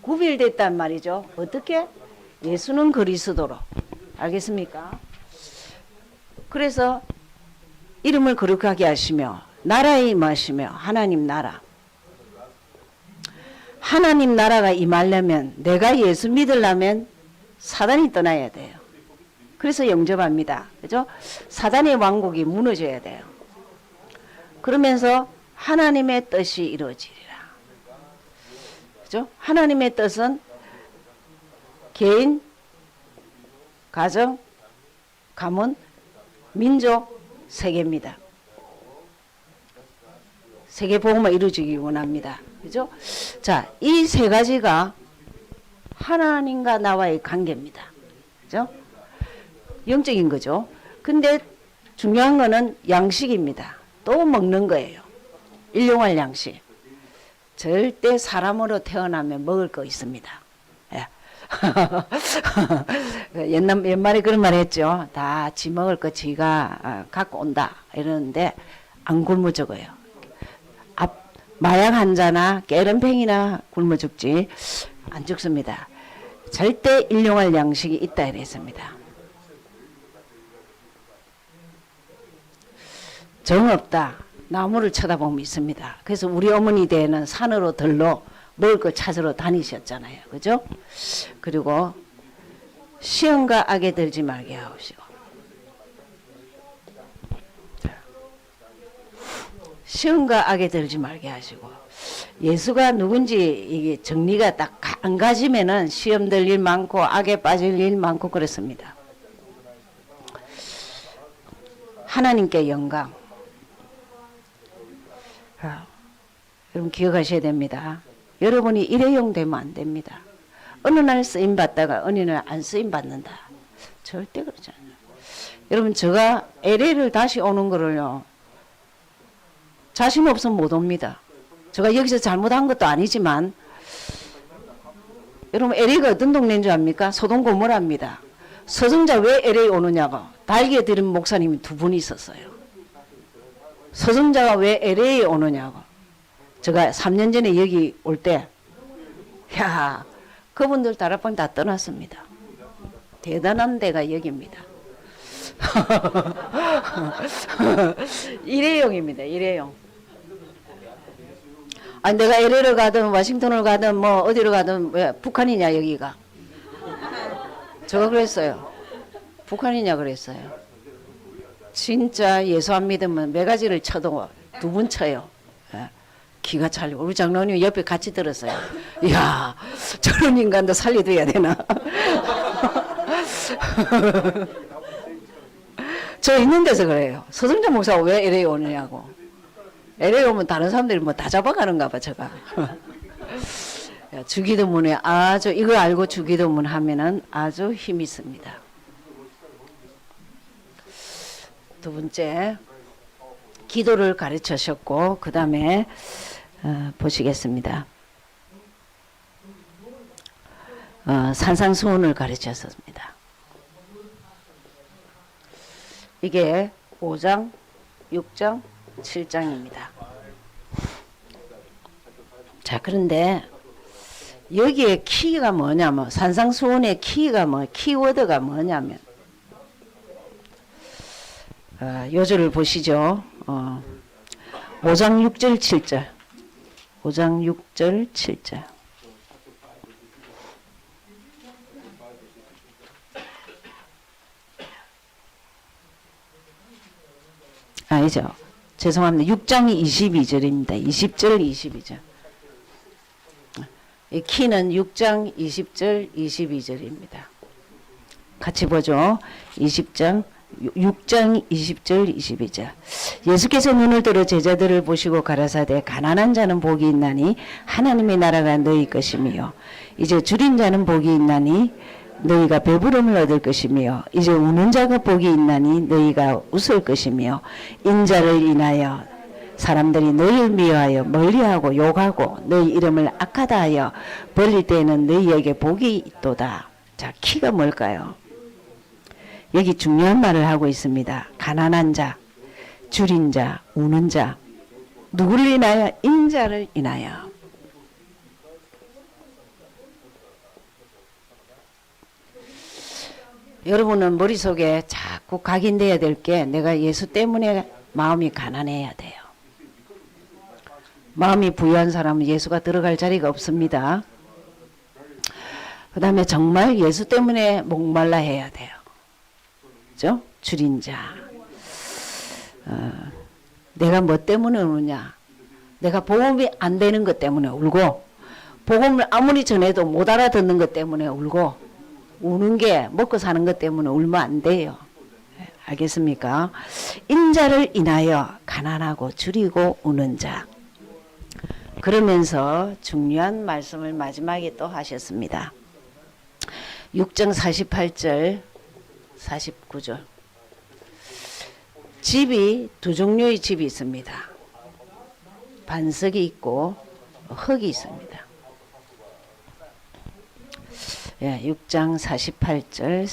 구별됐단 말이죠. 어떻게? 예수는 그리스도로. 알겠습니까? 그래서 이름을 거룩하게 하시며 나라에 임하시며 하나님 나라. 하나님 나라가 임하려면 내가 예수 믿으려면 사단이 떠나야 돼요. 그래서 영접합니다. 그죠? 사단의 왕국이 무너져야 돼요. 그러면서 하나님의 뜻이 이루어지리라. 그죠? 하나님의 뜻은 개인, 가정, 가문, 민족, 세계입니다. 세계 복음화 이루어지기 원합니다. 그죠? 자, 이 세 가지가 하나님과 나와의 관계입니다. 그죠? 영적인 거죠. 근데 중요한 거는 양식입니다. 또 먹는 거예요. 일용할 양식. 절대 사람으로 태어나면 먹을 거 있습니다. 예. 옛말에 그런 말 했죠. 다 지 먹을 거 지가 갖고 온다. 이러는데 안 굶어 죽어요. 마약 환자나 깨름팽이나 굶어 죽지 안 죽습니다. 절대 일용할 양식이 있다 이랬습니다. 정없다. 나무를 쳐다보면 있습니다. 그래서 우리 어머니 때에는 산으로 들러 먹을 거 찾으러 다니셨잖아요. 그죠? 그리고 시험과 악에 들지 말게 하옵시고. 시험과 악에 들지 말게 하시고. 예수가 누군지 이게 정리가 딱 안 가지면은 시험 들 일 많고 악에 빠질 일 많고 그렇습니다. 하나님께 영광. 여러분 기억하셔야 됩니다. 여러분이 일회용 되면 안 됩니다. 어느 날 쓰임 받다가 어느 날 안 쓰임 받는다. 절대 그렇지 않아요. 여러분 제가 LA를 다시 오는 거를요. 자신 없으면 못 옵니다. 제가 여기서 잘못한 것도 아니지만 여러분 LA가 어떤 동네인 줄 압니까? 소동 고모라입니다. 서정자 왜 LA 오느냐고 달기에 들은 목사님이 두 분이 있었어요. 서정자가 왜 LA에 오느냐고. 제가 3년 전에 여기 올 때, 야, 그분들 다락방 다 떠났습니다. 대단한 데가 여기입니다. 일회용입니다. 일회용. 아니 내가 LA를 가든 워싱턴을 가든 뭐 어디로 가든 왜 북한이냐 여기가. 제가 그랬어요. 북한이냐 그랬어요. 진짜 예수 안 믿으면 매가지를 쳐도 두 분 쳐요. 예. 기가 찰려. 우리 장로님 옆에 같이 들었어요. 이야, 저런 인간도 살려둬야 되나? 저 있는 데서 그래요. 서정자 목사가 왜 LA 오느냐고. LA 오면 다른 사람들이 뭐 다 잡아가는가 봐, 제가. 주기도문에 아주, 이걸 알고 주기도문 하면은 아주 힘이 있습니다. 두 번째, 기도를 가르치셨고, 그 다음에, 보시겠습니다. 산상수훈을 가르쳤습니다. 이게 5장, 6장, 7장입니다. 자, 그런데 여기에 키가 뭐냐면 산상수훈의 키가 키워드가 뭐냐면 요절을 보시죠. 5장 6절 7절 5장 6절 7절 아니죠. 죄송합니다. 6장이 22절입니다. 20절 22절. 이 키는 6장 20절 22절입니다. 같이 보죠. 6장 20절 22절. 예수께서 눈을 들어 제자들을 보시고 가라사대 가난한 자는 복이 있나니 하나님의 나라가 너희 것이며 이제 줄인 자는 복이 있나니 너희가 배부름을 얻을 것이며 이제 우는 자가 복이 있나니 너희가 웃을 것이며 인자를 인하여 사람들이 너희를 미워하여 멀리하고 욕하고 너희 이름을 악하다 하여 벌릴 때에는 너희에게 복이 있도다. 자, 키가 뭘까요? 여기 중요한 말을 하고 있습니다. 가난한 자, 줄인 자, 우는 자, 누구를 인하여? 인자를 인하여. 여러분은 머릿속에 자꾸 각인돼야 될 게 내가 예수 때문에 마음이 가난해야 돼요. 마음이 부유한 사람은 예수가 들어갈 자리가 없습니다. 그 다음에 정말 예수 때문에 목말라 해야 돼요. 그죠? 줄인 자. 내가 뭐 때문에 우느냐. 내가 복음이 안 되는 것 때문에 울고 복음을 아무리 전해도 못 알아듣는 것 때문에 울고 우는 게 먹고 사는 것 때문에 울면 안 돼요. 알겠습니까? 인자를 인하여 가난하고 줄이고 우는 자. 그러면서 중요한 말씀을 마지막에 또 하셨습니다. 6장 48절 49절. 집이 두 종류의 집이 있습니다. 반석이 있고 흙이 있습니다. 6장 48절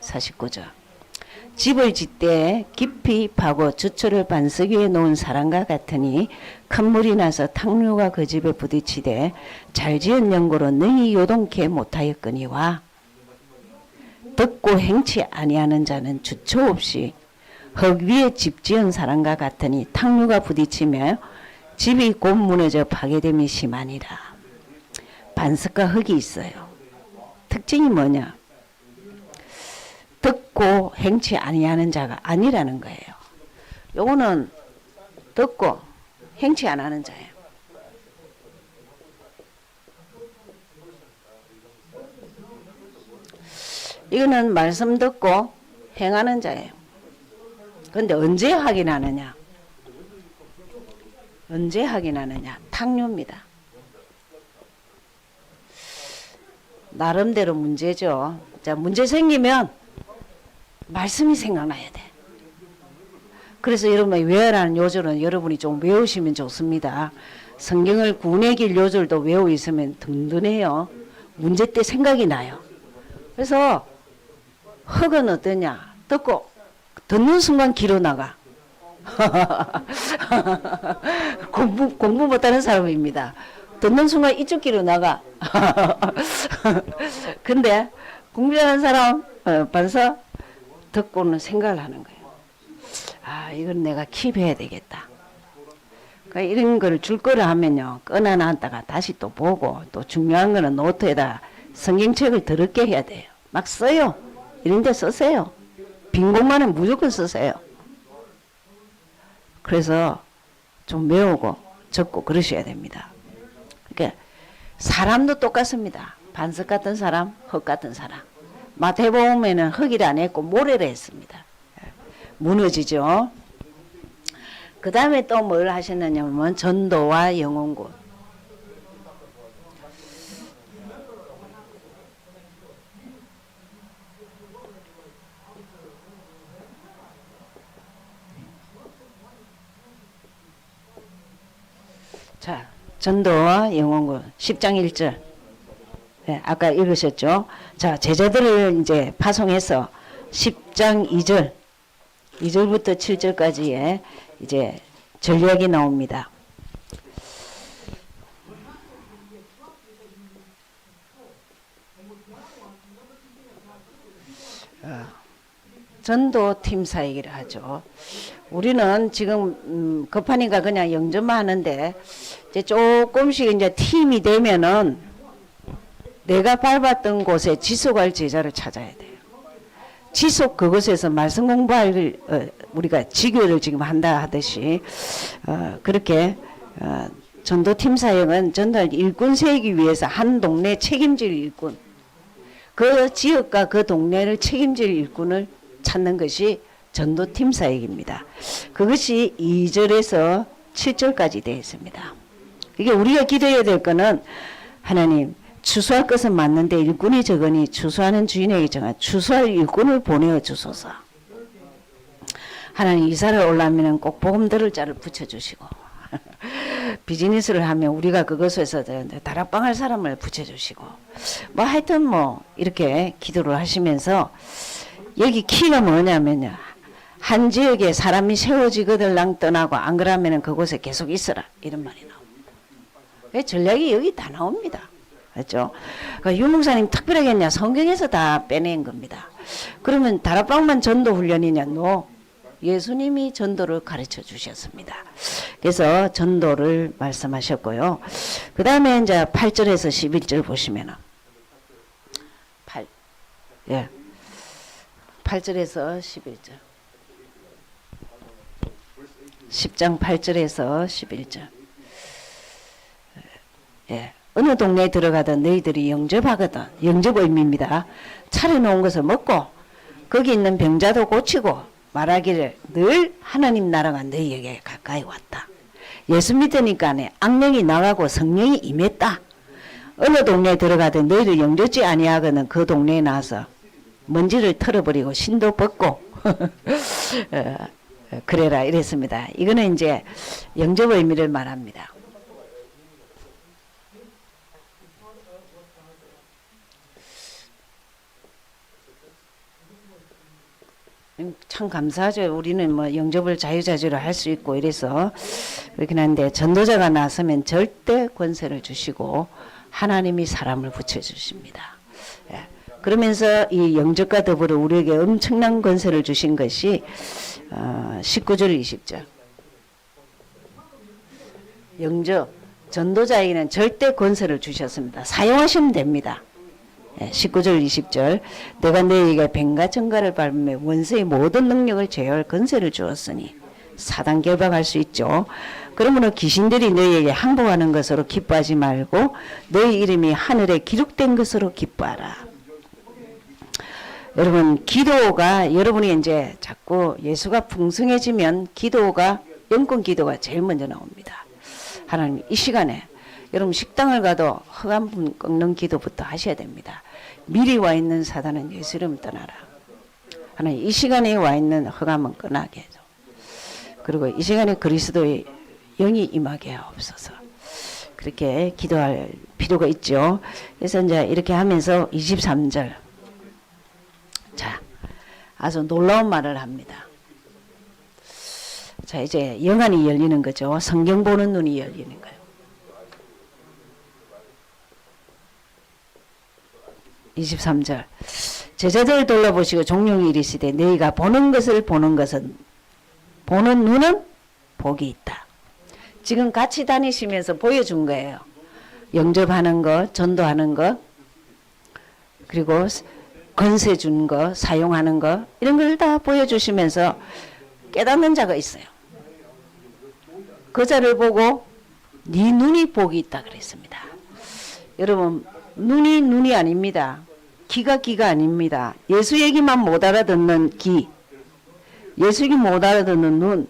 49절. 집을 짓되 깊이 파고 주초를 반석 위에 놓은 사람과 같으니 큰 물이 나서 탕류가 그 집에 부딪히되 잘 지은 연고로 능히 요동케 못하였거니와 듣고 행치 아니하는 자는 주초 없이 흙 위에 집 지은 사람과 같으니 탕류가 부딪히며 집이 곧 무너져 파괴됨이 심하니라. 반석과 흙이 있어요. 특징이 뭐냐? 듣고 행치 아니하는 자가 아니라는 거예요. 요거는 듣고 행치 안 하는 자예요. 이거는 말씀 듣고 행하는 자예요. 그런데 언제 확인하느냐? 언제 확인하느냐? 탕류입니다. 나름대로 문제죠. 자, 문제 생기면 말씀이 생각나야 돼. 그래서 여러분 외워라는 요절은 여러분이 좀 외우시면 좋습니다. 성경을 구원의 길 요절도 외우고 있으면 든든해요. 문제 때 생각이 나요. 그래서 흙은 어떠냐? 듣고 듣는 순간 기로 나가. 공부 못하는 사람입니다. 듣는 순간 이쪽 길로 나가. 근데 공부하는 사람 반서 듣고는 생각을 하는 거예요. 아, 이건 내가 킵해야 되겠다. 그러니까 이런 거를 줄 거를 하면요, 꺼내놨다가 다시 또 보고, 또 중요한 거는 노트에다 성경책을 더럽게 해야 돼요. 막 써요. 이런 데 쓰세요. 빈 공간은 무조건 쓰세요. 그래서 좀 외우고 적고 그러셔야 됩니다. 그러니까 사람도 똑같습니다. 반석 같은 사람, 흙 같은 사람. 마태복음에는 흙이라 안 했고 모래라 했습니다. 무너지죠. 그 다음에 또 뭘 하셨느냐 하면 전도와 영혼군. 자, 전도와 영혼군 10장 1절. 네, 아까 읽으셨죠? 자, 제자들을 이제 파송해서 10장 2절, 2절부터 7절까지의 이제 전략이 나옵니다. 전도팀사 얘기를 하죠. 우리는 지금 급하니까 그냥 영접만 하는데 이제 조금씩 이제 팀이 되면은 내가 밟았던 곳에 지속할 제자를 찾아야 돼요. 지속 그곳에서 말씀 공부할 우리가 지교를 지금 한다 하듯이 그렇게 전도팀 사역은 전도할 일꾼 세우기 위해서 한 동네 책임질 일꾼, 그 지역과 그 동네를 책임질 일꾼을 찾는 것이 전도팀 사역입니다. 그것이 2절에서 7절까지 되어 있습니다. 이게 우리가 기도해야 될 거는 하나님 추수할 것은 맞는데 일꾼이 적으니 추수하는 주인에게 정한 추수할 일꾼을 보내어 주소서. 하나님 이사를 올라오면 꼭 복음 들을 자를 붙여주시고 비즈니스를 하면 우리가 그것에서 다락방 할 사람을 붙여주시고 뭐 하여튼 뭐 이렇게 기도를 하시면서 여기 키가 뭐냐면요, 한 지역에 사람이 세워지거들랑 떠나고 안 그러면 그곳에 계속 있어라 이런 말이 나옵니다. 전략이 여기 다 나옵니다. 그렇죠? 그러니까 유목사님 특별하게 했냐? 성경에서 다 빼낸 겁니다. 그러면 다락방만 전도 훈련이냐? 노. 예수님이 전도를 가르쳐 주셨습니다. 그래서 전도를 말씀하셨고요. 그 다음에 이제 8절에서 11절 보시면은 8절에서 11절. 10장 8절에서 11절. 예. 어느 동네에 들어가든 너희들이 영접하거든. 영접 의미입니다. 차려놓은 것을 먹고 거기 있는 병자도 고치고 말하기를 늘 하나님 나라가 너희에게 가까이 왔다. 예수 믿으니까 악령이 나가고 성령이 임했다. 어느 동네에 들어가든 너희를 영접지 아니하거든 그 동네에 나서 먼지를 털어버리고 신도 벗고 그래라 이랬습니다. 이거는 이제 영접 의미를 말합니다. 참 감사하죠. 우리는 뭐 영접을 자유자재로 할 수 있고 이래서 그렇긴 한데 전도자가 나서면 절대 권세를 주시고 하나님이 사람을 붙여주십니다. 예. 그러면서 이 영접과 더불어 우리에게 엄청난 권세를 주신 것이 19절 20절 영접 전도자에게는 절대 권세를 주셨습니다. 사용하시면 됩니다. 19절 20절 내가 너희에게 뱀과 정갈을 밟으며 원수의 모든 능력을 제어할 권세를 주었으니 사단 결박할 수 있죠. 그러므로 귀신들이 너희에게 항복하는 것으로 기뻐하지 말고 너희 이름이 하늘에 기록된 것으로 기뻐하라. 여러분 기도가 여러분이 이제 자꾸 예수가 풍성해지면 기도가 영권 기도가 제일 먼저 나옵니다. 하나님 이 시간에 여러분 식당을 가도 흑암 분 꺾는 기도부터 하셔야 됩니다. 미리 와 있는 사단은 예수 이름 떠나라. 하나님 이 시간에 와 있는 흑암은 떠나게 해줘. 그리고 이 시간에 그리스도의 영이 임하게 하옵소서. 그렇게 기도할 필요가 있죠. 그래서 이제 이렇게 하면서 23절 자 아주 놀라운 말을 합니다. 자 이제 영안이 열리는 거죠. 성경 보는 눈이 열리는 거예요. 23절 제자들을 돌아보시고 종용이 이르시되 너희가 보는 것은 보는 눈은 복이 있다. 지금 같이 다니시면서 보여준 거예요. 영접하는 거, 전도하는 거, 그리고 권세 준 거, 사용하는 거 이런 걸 다 보여주시면서 깨닫는 자가 있어요. 그 자를 보고 네 눈이 복이 있다 그랬습니다. 여러분 눈이 아닙니다. 귀가 아닙니다. 예수 얘기만 못 알아듣는 귀, 예수 얘기 못 알아듣는 눈,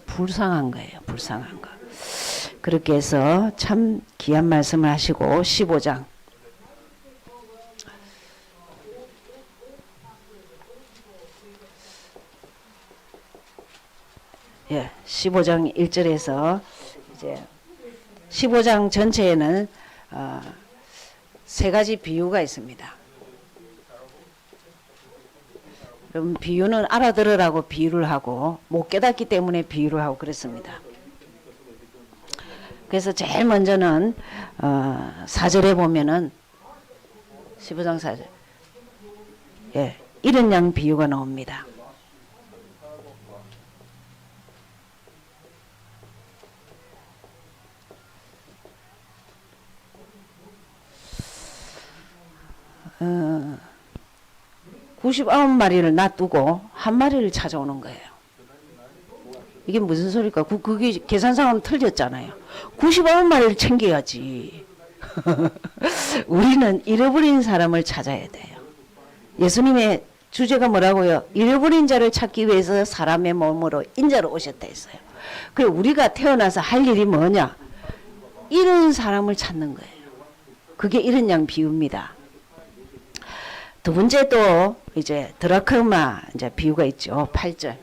불쌍한 거예요. 불쌍한 거. 그렇게 해서 참 귀한 말씀을 하시고 15장 예, 15장 1절에서 이제 15장 전체에는 세 가지 비유가 있습니다. 그럼 비유는 알아들으라고 비유를 하고 못 깨닫기 때문에 비유를 하고 그랬습니다. 그래서 제일 먼저는 4절에 보면은 15장 4절 예, 이런 양 비유가 나옵니다. 어, 99마리를 놔두고 한 마리를 찾아오는 거예요. 이게 무슨 소리일까? 그게 계산상은 틀렸잖아요. 99마리를 챙겨야지. 우리는 잃어버린 사람을 찾아야 돼요. 예수님의 주제가 뭐라고요? 잃어버린 자를 찾기 위해서 사람의 몸으로 인자로 오셨다 했어요. 그리고 우리가 태어나서 할 일이 뭐냐? 잃은 사람을 찾는 거예요. 그게 이런 양 비유입니다. 두 번째 또 이제 드라크마 이제 비유가 있죠. 8절.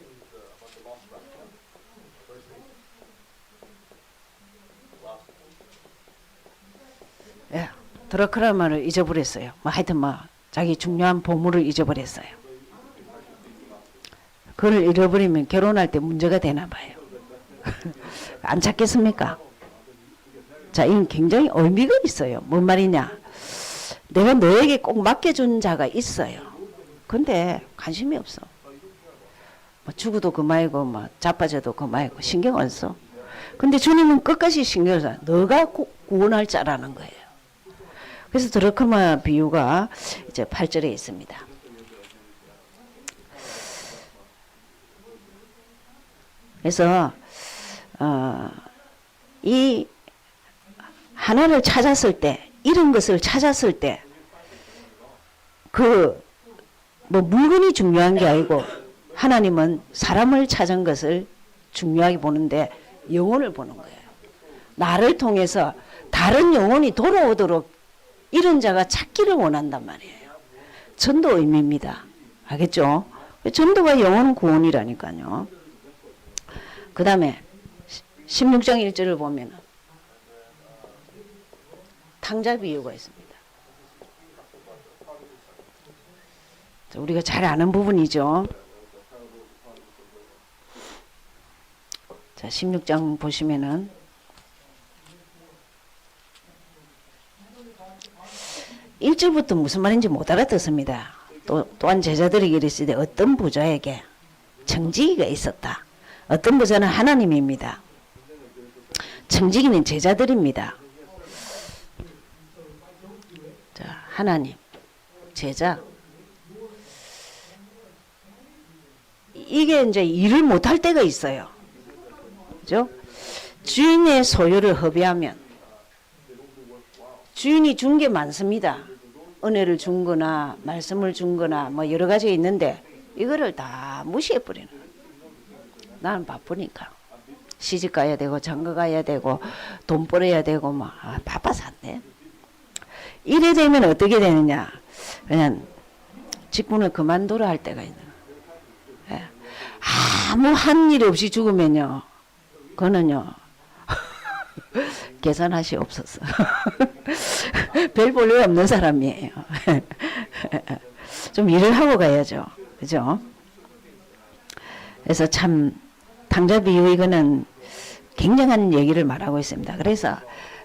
예, 드라크마를 잊어버렸어요. 하여튼 자기 중요한 보물을 잊어버렸어요. 그걸 잃어버리면 결혼할 때 문제가 되나 봐요. 안 찾겠습니까? 자, 이건 굉장히 의미가 있어요. 뭔 말이냐? 내가 너에게 꼭 맡겨준 자가 있어요. 근데 관심이 없어. 죽어도 그만이고 자빠져도 그만이고 신경 안 써. 근데 주님은 끝까지 신경을 써. 너가 구원할 자라는 거예요. 그래서 드라크마 비유가 이제 8절에 있습니다. 그래서 이 하나를 찾았을 때, 이런 것을 찾았을 때, 뭐 물건이 중요한 게 아니고 하나님은 사람을 찾은 것을 중요하게 보는데 영혼을 보는 거예요. 나를 통해서 다른 영혼이 돌아오도록 이런 자가 찾기를 원한단 말이에요. 전도 의미입니다. 알겠죠? 전도가 영혼 구원이라니까요. 그 다음에 16장 1절을 보면 탕자 비유가 있습니다. 우리가 잘 아는 부분이죠. 자, 16장 보시면은 1절부터 무슨 말인지 못 알아듣습니다. 또한 제자들에게 이르시되 어떤 부자에게 청지기가 있었다. 어떤 부자는 하나님입니다. 청지기는 제자들입니다. 자, 하나님, 제자. 이게 이제 일을 못할 때가 있어요. 그죠? 주인의 소유를 허비하면 주인이 준 게 많습니다. 은혜를 준 거나 말씀을 준 거나 뭐 여러 가지가 있는데 이거를 다 무시해버리는 거예요. 나는 바쁘니까. 시집 가야 되고 장가 가야 되고 돈 벌어야 되고 뭐 바빠서 안 돼. 이래 되면 어떻게 되느냐. 그냥 직분을 그만두라 할 때가 있는 거예요. 예. 아무 한 일 없이 죽으면요. 그거는요. 계산하시옵소서. 별 볼 일 없는 사람이에요. 좀 일을 하고 가야죠. 그죠? 그래서 참 탕자 비유 이거는 굉장한 얘기를 말하고 있습니다. 그래서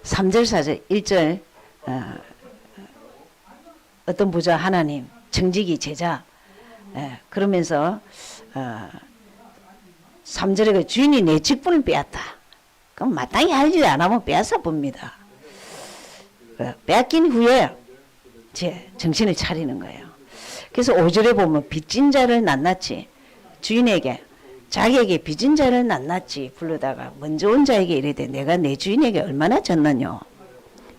3절 4절 1절 어떤 부자 하나님 청지기 제자 그러면서 3절에 그 주인이 내 직분을 빼앗다. 그럼 마땅히 할 일 안 하면 빼앗아 봅니다. 빼앗긴 후에 정신을 차리는 거예요. 그래서 5절에 보면 빚진 자를 낱낱이 주인에게 자기에게 빚진 자를 낱낱이 부르다가 먼저 온 자에게 이르되 내가 내 주인에게 얼마나 졌느냐.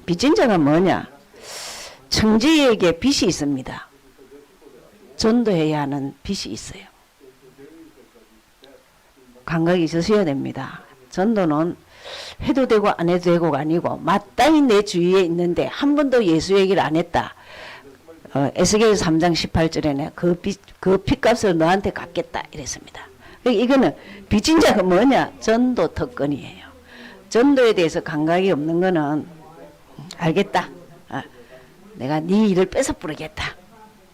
빚진 자가 뭐냐. 청지에게 빚이 있습니다. 전도해야 하는 빚이 있어요. 감각이 있으셔야 됩니다. 전도는 해도 되고 안 해도 되고가 아니고 마땅히 내 주위에 있는데 한 번도 예수 얘기를 안 했다. 에스겔 3장 18절에는 그 핏값을 너한테 갚겠다 이랬습니다. 이거는 빚진 자가 뭐냐? 전도 특권이에요. 전도에 대해서 감각이 없는 거는 알겠다. 내가 네 일을 뺏어 부르겠다.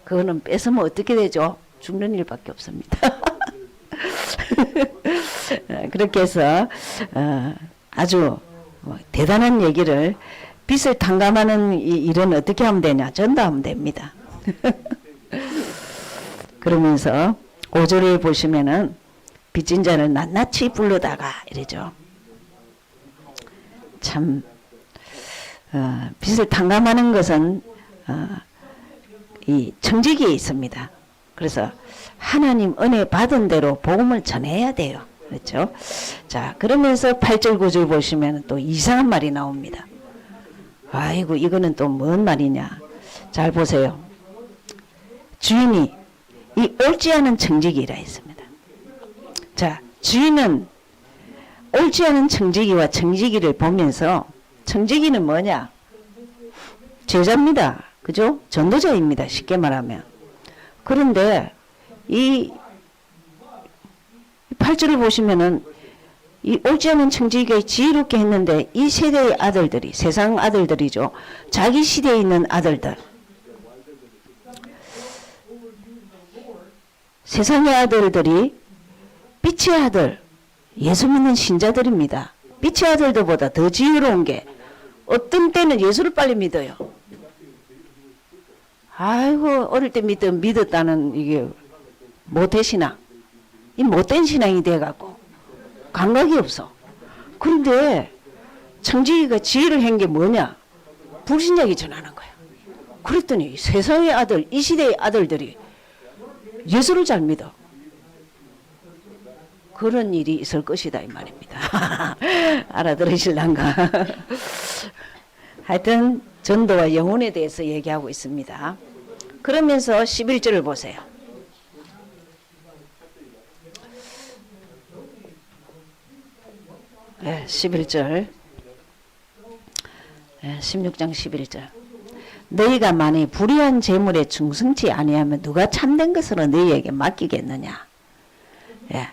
그거는 뺏으면 어떻게 되죠? 죽는 일밖에 없습니다. 그렇게 해서 아주 대단한 얘기를 빚을 탕감하는 이 일은 어떻게 하면 되냐? 전도하면 됩니다. 그러면서 5절에 보시면은 빚진 자를 낱낱이 부르다가 이러죠. 참 빚을 탕감하는 것은 이 청지기에 있습니다. 그래서 하나님 은혜 받은 대로 복음을 전해야 돼요. 그렇죠? 자, 그러면서 8절 9절 보시면 또 이상한 말이 나옵니다. 아이고 이거는 또 뭔 말이냐. 잘 보세요. 주인이 이 옳지 않은 청지기라 했습니다. 자, 주인은 옳지 않은 청지기와 청지기를 보면서 청지기는 뭐냐? 제자입니다. 그죠? 전도자입니다. 쉽게 말하면. 그런데 이 8절을 보시면은 이 옳지 않은 청지기가 지혜롭게 했는데 이 세대의 아들들이 세상 아들들이죠. 자기 시대에 있는 아들들 세상의 아들들이 빛의 아들 예수 믿는 신자들입니다. 빛의 아들들보다 더 지혜로운 게 어떤 때는 예수를 빨리 믿어요. 아이고 어릴 때 믿었다는 이게 모태신앙 이 못된 신앙이 돼갖고 감각이 없어. 그런데 청지기가 지혜를 한 게 뭐냐? 불신자에게 전하는 거야. 그랬더니 세상의 아들 이 시대의 아들들이 예수를 잘 믿어. 그런 일이 있을 것이다 이 말입니다. 알아들으실란가? 하여튼 전도와 영혼에 대해서 얘기하고 있습니다. 그러면서 11절을 보세요. 11절 16장 11절 너희가 만일 불의한 재물에 충성치 아니하면 누가 참된 것으로 너희에게 맡기겠느냐. 예.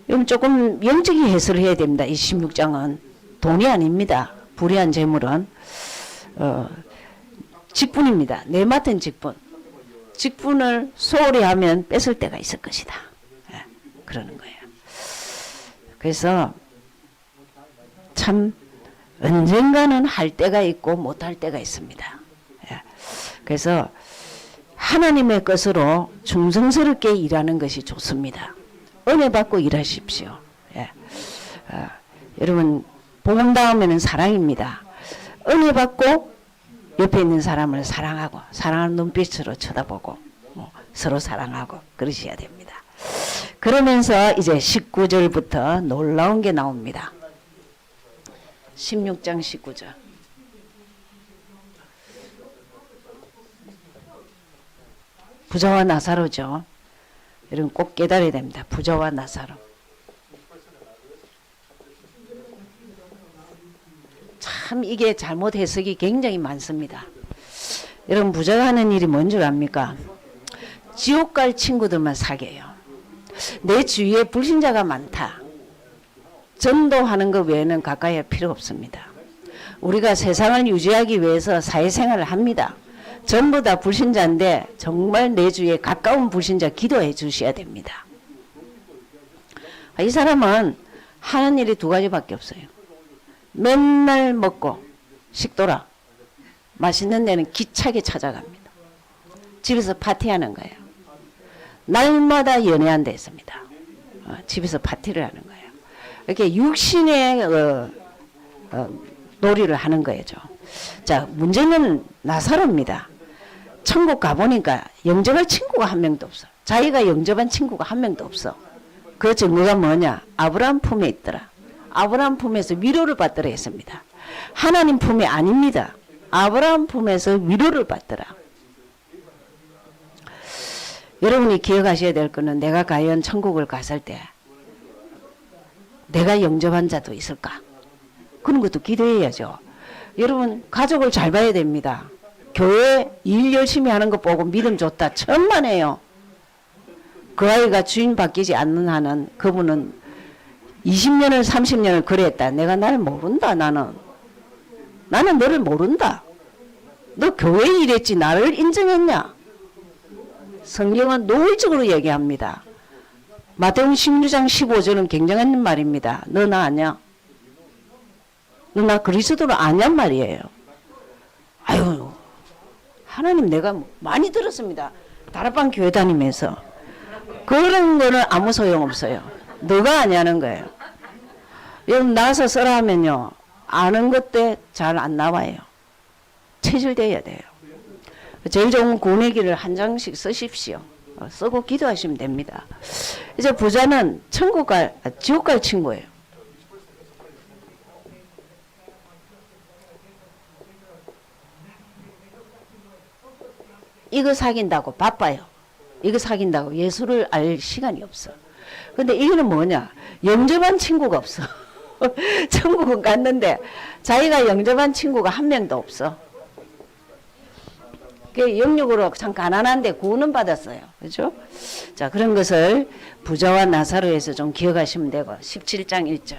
이건 조금 영적인 해설을 해야 됩니다. 이 16장은 돈이 아닙니다. 불의한 재물은 직분입니다. 내 맡은 직분을 소홀히 하면 뺏을 때가 있을 것이다. 예. 그러는 거예요. 그래서 참 언젠가는 할 때가 있고 못할 때가 있습니다. 예. 그래서 하나님의 것으로 충성스럽게 일하는 것이 좋습니다. 은혜 받고 일하십시오. 예. 여러분 복음 다음에는 사랑입니다. 은혜 받고 옆에 있는 사람을 사랑하고 사랑하는 눈빛으로 쳐다보고 서로 사랑하고 그러셔야 됩니다. 그러면서 이제 19절부터 놀라운 게 나옵니다. 16장 19절 부자와 나사로죠. 여러분 꼭 깨달아야 됩니다. 부자와 나사로. 참 이게 잘못 해석이 굉장히 많습니다. 여러분 부자가 하는 일이 뭔 줄 압니까? 지옥 갈 친구들만 사귀어요. 내 주위에 불신자가 많다. 전도하는 것 외에는 가까이 할 필요가 없습니다. 우리가 세상을 유지하기 위해서 사회생활을 합니다. 전부 다 불신자인데 정말 내 주위에 가까운 불신자 기도해 주셔야 됩니다. 이 사람은 하는 일이 두 가지밖에 없어요. 맨날 먹고 식도락 맛있는 데는 기차게 찾아갑니다. 집에서 파티하는 거예요. 날마다 연애한 데 있습니다. 집에서 파티를 하는 거예요. 이렇게 육신의 놀이를 하는 거죠. 자, 문제는 나사로입니다. 천국 가보니까 영접할 친구가 한 명도 없어. 자기가 영접한 친구가 한 명도 없어. 그 증거가 뭐냐? 아브라함 품에 있더라. 아브라함 품에서 위로를 받더라 했습니다. 하나님 품이 아닙니다. 아브라함 품에서 위로를 받더라. 여러분이 기억하셔야 될 거는 내가 과연 천국을 갔을 때 내가 영접한 자도 있을까? 그런 것도 기도해야죠. 여러분 가족을 잘 봐야 됩니다. 교회 일 열심히 하는 거 보고 믿음 좋다. 천만에요. 그 아이가 주인 바뀌지 않는 한은 그분은 20년을 30년을 그랬다. 내가 날 모른다. 나는 너를 모른다. 너 교회에 일했지 나를 인정했냐? 성경은 노골적으로 얘기합니다. 마태복음 16장 15절은 굉장한 말입니다. 너 나 아냐? 너 나 그리스도로 아냐 말이에요. 아유, 하나님 내가 많이 들었습니다. 다락방 교회 다니면서. 그런 거는 아무 소용없어요. 너가 아냐는 거예요. 여러분 나서 써라 하면요. 아는 것때 잘 안 나와요. 체질돼야 돼요. 제일 좋은 구내기를 한 장씩 쓰십시오. 쓰고 기도하시면 됩니다. 이제 부자는 지옥 갈 친구예요. 이거 사귄다고 바빠요. 이거 사귄다고 예수를 알 시간이 없어. 근데 이거는 뭐냐? 영접한 친구가 없어. 천국은 갔는데 자기가 영접한 친구가 한 명도 없어. 영육으로 참 가난한데 구원은 받았어요. 그렇죠? 자, 그런 것을 부자와 나사로에서 좀 기억하시면 되고 17장 1절.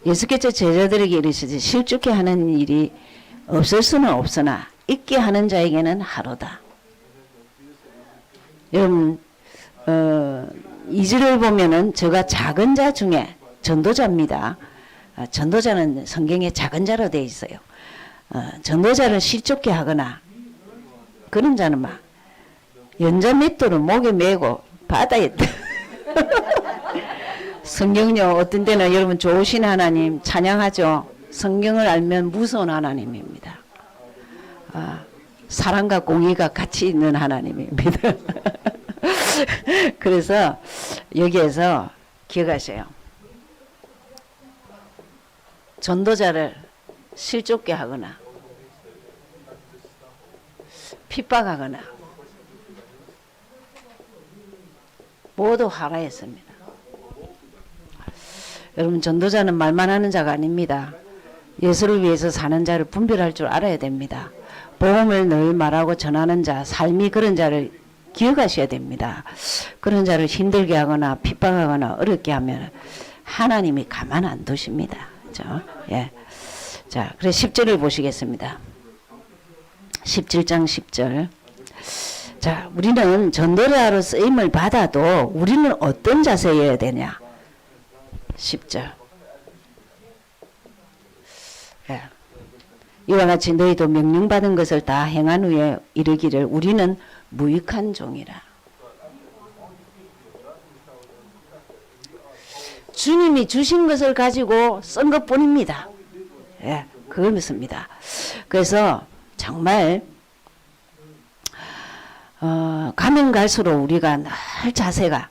예수께서 제자들에게 이르시되 실족해 하는 일이 없을 수는 없으나 있게 하는 자에게는 하루다. 여러분 2절을 보면은 저가 작은 자 중에 전도자입니다. 전도자는 성경에 작은 자로 되어 있어요. 전도자를 실족해 하거나 그런 자는 막 연자 맷돌을 목에 메고 바다에 성경요 어떤 때는 여러분 좋으신 하나님 찬양하죠. 성경을 알면 무서운 하나님입니다. 사랑과 공의가 같이 있는 하나님입니다. 그래서 여기에서 기억하세요. 전도자를 실족게 하거나 핍박하거나 모두 하라했습니다. 여러분, 전도자는 말만 하는 자가 아닙니다. 예수를 위해서 사는 자를 분별할 줄 알아야 됩니다. 복음을 늘 말하고 전하는 자, 삶이 그런 자를 기억하셔야 됩니다. 그런 자를 힘들게 하거나 핍박하거나 어렵게 하면 하나님이 가만 안 두십니다. 그렇죠? 예. 자, 그래서 10절을 보시겠습니다. 17장 10절. 자, 우리는 전도자로 쓰임을 받아도 우리는 어떤 자세여야 되냐? 10절. 예. 이와 같이 너희도 명령받은 것을 다 행한 후에 이르기를 우리는 무익한 종이라. 주님이 주신 것을 가지고 쓴 것뿐입니다. 예, 그걸 믿습니다. 그래서 정말 가면 갈수록 우리가 늘 자세가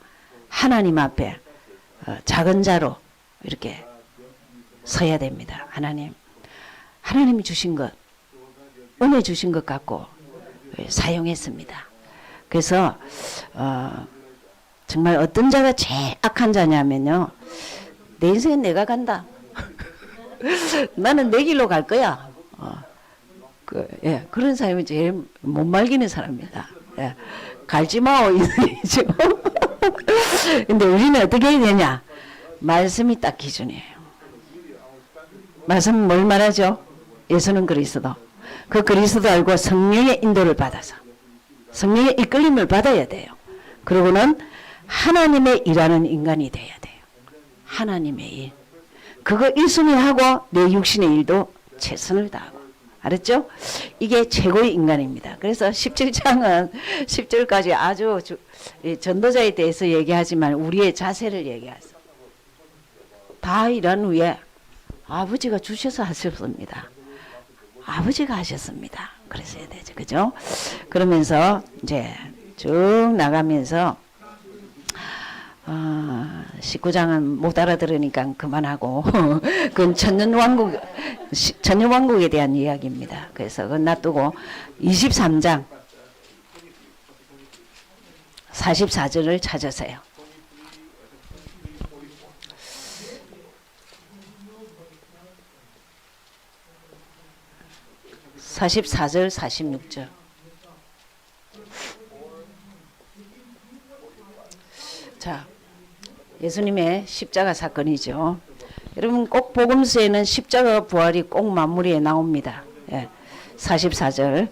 하나님 앞에 작은 자로 이렇게 서야 됩니다. 하나님이 주신 것, 은혜 주신 것 갖고 사용했습니다. 그래서 정말 어떤 자가 제일 악한 자냐면요, 내 인생은 내가 간다. 나는 내 길로 갈 거야. 그런 사람이 제일 못 말기는 사람입니다. 예, 갈지 마오 이죠. 근데 우리는 어떻게 해야 되냐? 말씀이 딱 기준이에요. 말씀은 뭘 말하죠? 예수는 그리스도. 그 그리스도 알고 성령의 인도를 받아서 성령의 이끌림을 받아야 돼요. 그러고는 하나님의 일하는 인간이 돼야 돼요. 하나님의 일. 그거 1순위 하고 내 육신의 일도 최선을 다하고. 알았죠? 이게 최고의 인간입니다. 그래서 17장은 10절까지 아주 전도자에 대해서 얘기하지만 우리의 자세를 얘기하죠. 다 일한 후에 아버지가 주셔서 하셨습니다. 아버지가 하셨습니다. 그랬어야 되죠. 그죠? 그러면서 이제 쭉 나가면서 19장은 못 알아들으니까 그만하고 그건 천년왕국에 대한 이야기입니다. 그래서 그건 놔두고 23장 44절을 찾으세요. 44절 46절. 자, 예수님의 십자가 사건이죠. 여러분 꼭 복음서에는 십자가 부활이 꼭 마무리에 나옵니다. 예, 44절.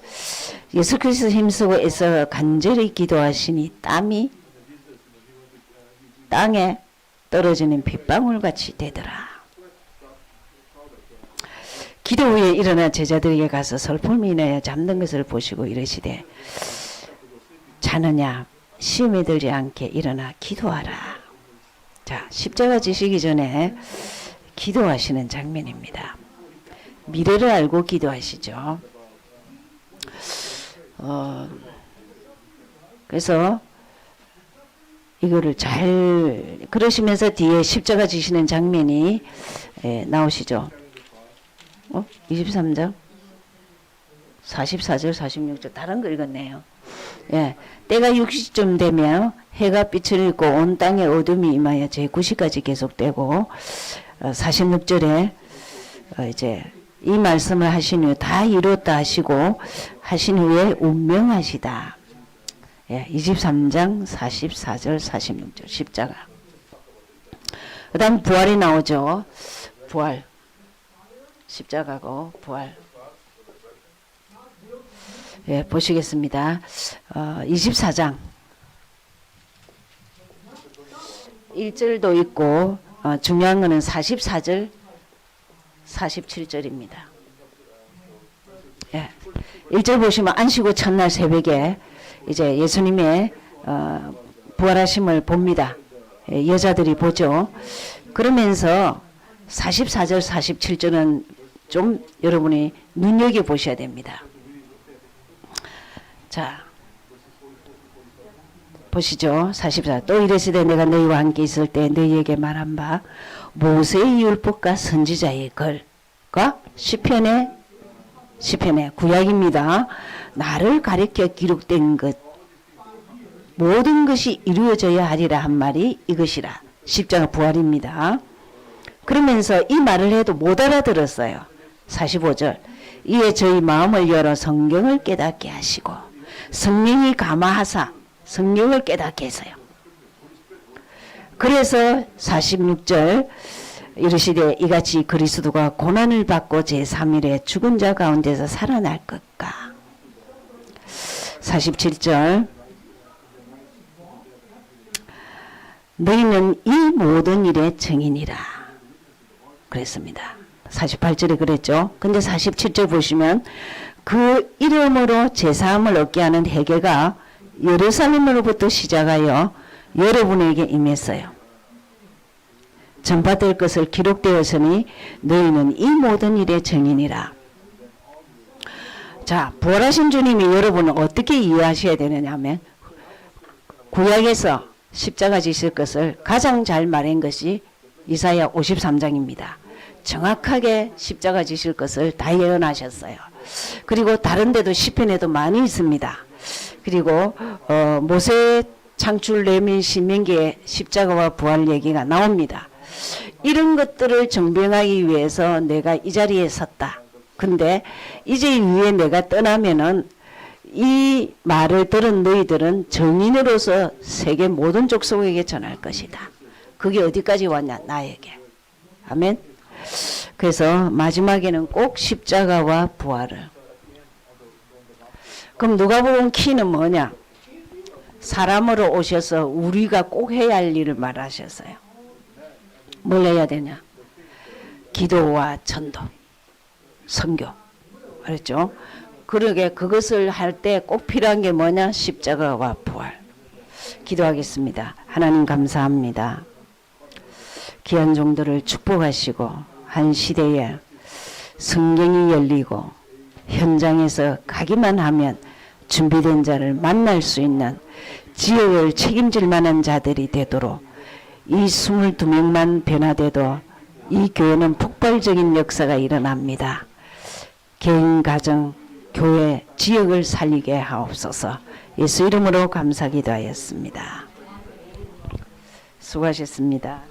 예수 그리스도 힘쓰고 애써 간절히 기도하시니 땀이 땅에 떨어지는 빗방울같이 되더라. 기도 후에 일어나 제자들에게 가서 슬픔이 인하여 잠든 것을 보시고 이르시되 자느냐 시험에 들지 않게 일어나 기도하라. 자, 십자가 지시기 전에 기도하시는 장면입니다. 미래를 알고 기도하시죠. 그래서 이거를 잘 그러시면서 뒤에 십자가 지시는 장면이 나오시죠. 23장 44절 46절 다른 거 읽었네요. 예, 때가 60쯤 되면 해가 빛을 잃고 온 땅에 어둠이 임하여 제9시까지 계속되고 46절에 이제 이 말씀을 하신 후 다 이뤘다 하시고 하신 후에 운명하시다. 예, 23장 44절 46절 십자가. 그 다음 부활이 나오죠. 부활. 십자가고 부활. 예, 보시겠습니다. 24장 1절도 있고 중요한 거는 44절 47절입니다. 예, 1절 보시면 안식구 첫날 새벽에 이제 예수님의 부활하심을 봅니다. 예, 여자들이 보죠. 그러면서 44절 47절은 좀 여러분이 눈여겨보셔야 됩니다. 자, 보시죠. 44. 또 이르시되 내가 너희와 함께 있을 때 너희에게 말한 바 모세의 율법과 선지자의 글과 시편의 구약입니다. 나를 가리켜 기록된 것 모든 것이 이루어져야 하리라 한 말이 이것이라. 십자가 부활입니다. 그러면서 이 말을 해도 못 알아들었어요. 45절. 이에 저희 마음을 열어 성경을 깨닫게 하시고 성령이 감화하사 성령을 깨닫게 해서요. 그래서 46절 이르시되 이같이 그리스도가 고난을 받고 제3일에 죽은 자 가운데서 살아날 것과 47절 너희는 이 모든 일의 증인이라 그랬습니다. 48절에 그랬죠. 근데 47절 보시면 그 이름으로 제사함을 얻게 하는 회개가 예루살렘으로부터 시작하여 여러분에게 임했어요. 전파될 것을 기록되었으니 너희는 이 모든 일의 증인이라. 자, 부활하신 주님이 여러분을 어떻게 이해하셔야 되느냐 하면 구약에서 십자가 지실 것을 가장 잘 말한 것이 이사야 53장입니다. 정확하게 십자가 지실 것을 다 예언하셨어요. 그리고 다른 데도 시편에도 많이 있습니다. 그리고 모세 창출 레민 신명기에 십자가와 부활 얘기가 나옵니다. 이런 것들을 정병하기 위해서 내가 이 자리에 섰다. 근데 이제 위에 내가 떠나면은 이 말을 들은 너희들은 증인으로서 세계 모든 족속에게 전할 것이다. 그게 어디까지 왔냐? 나에게. 아멘. 그래서 마지막에는 꼭 십자가와 부활을. 그럼 누가복음 키는 뭐냐? 사람으로 오셔서 우리가 꼭 해야 할 일을 말하셨어요. 뭘 해야 되냐? 기도와 전도, 선교. 그랬죠? 그러게 그것을 할 때 꼭 필요한 게 뭐냐? 십자가와 부활. 기도하겠습니다. 하나님 감사합니다. 귀한 종들을 축복하시고 한 시대에 성경이 열리고 현장에서 가기만 하면 준비된 자를 만날 수 있는 지역을 책임질 만한 자들이 되도록 이 22명만 변화돼도 이 교회는 폭발적인 역사가 일어납니다. 개인, 가정, 교회, 지역을 살리게 하옵소서. 예수 이름으로 감사 기도하였습니다. 수고하셨습니다.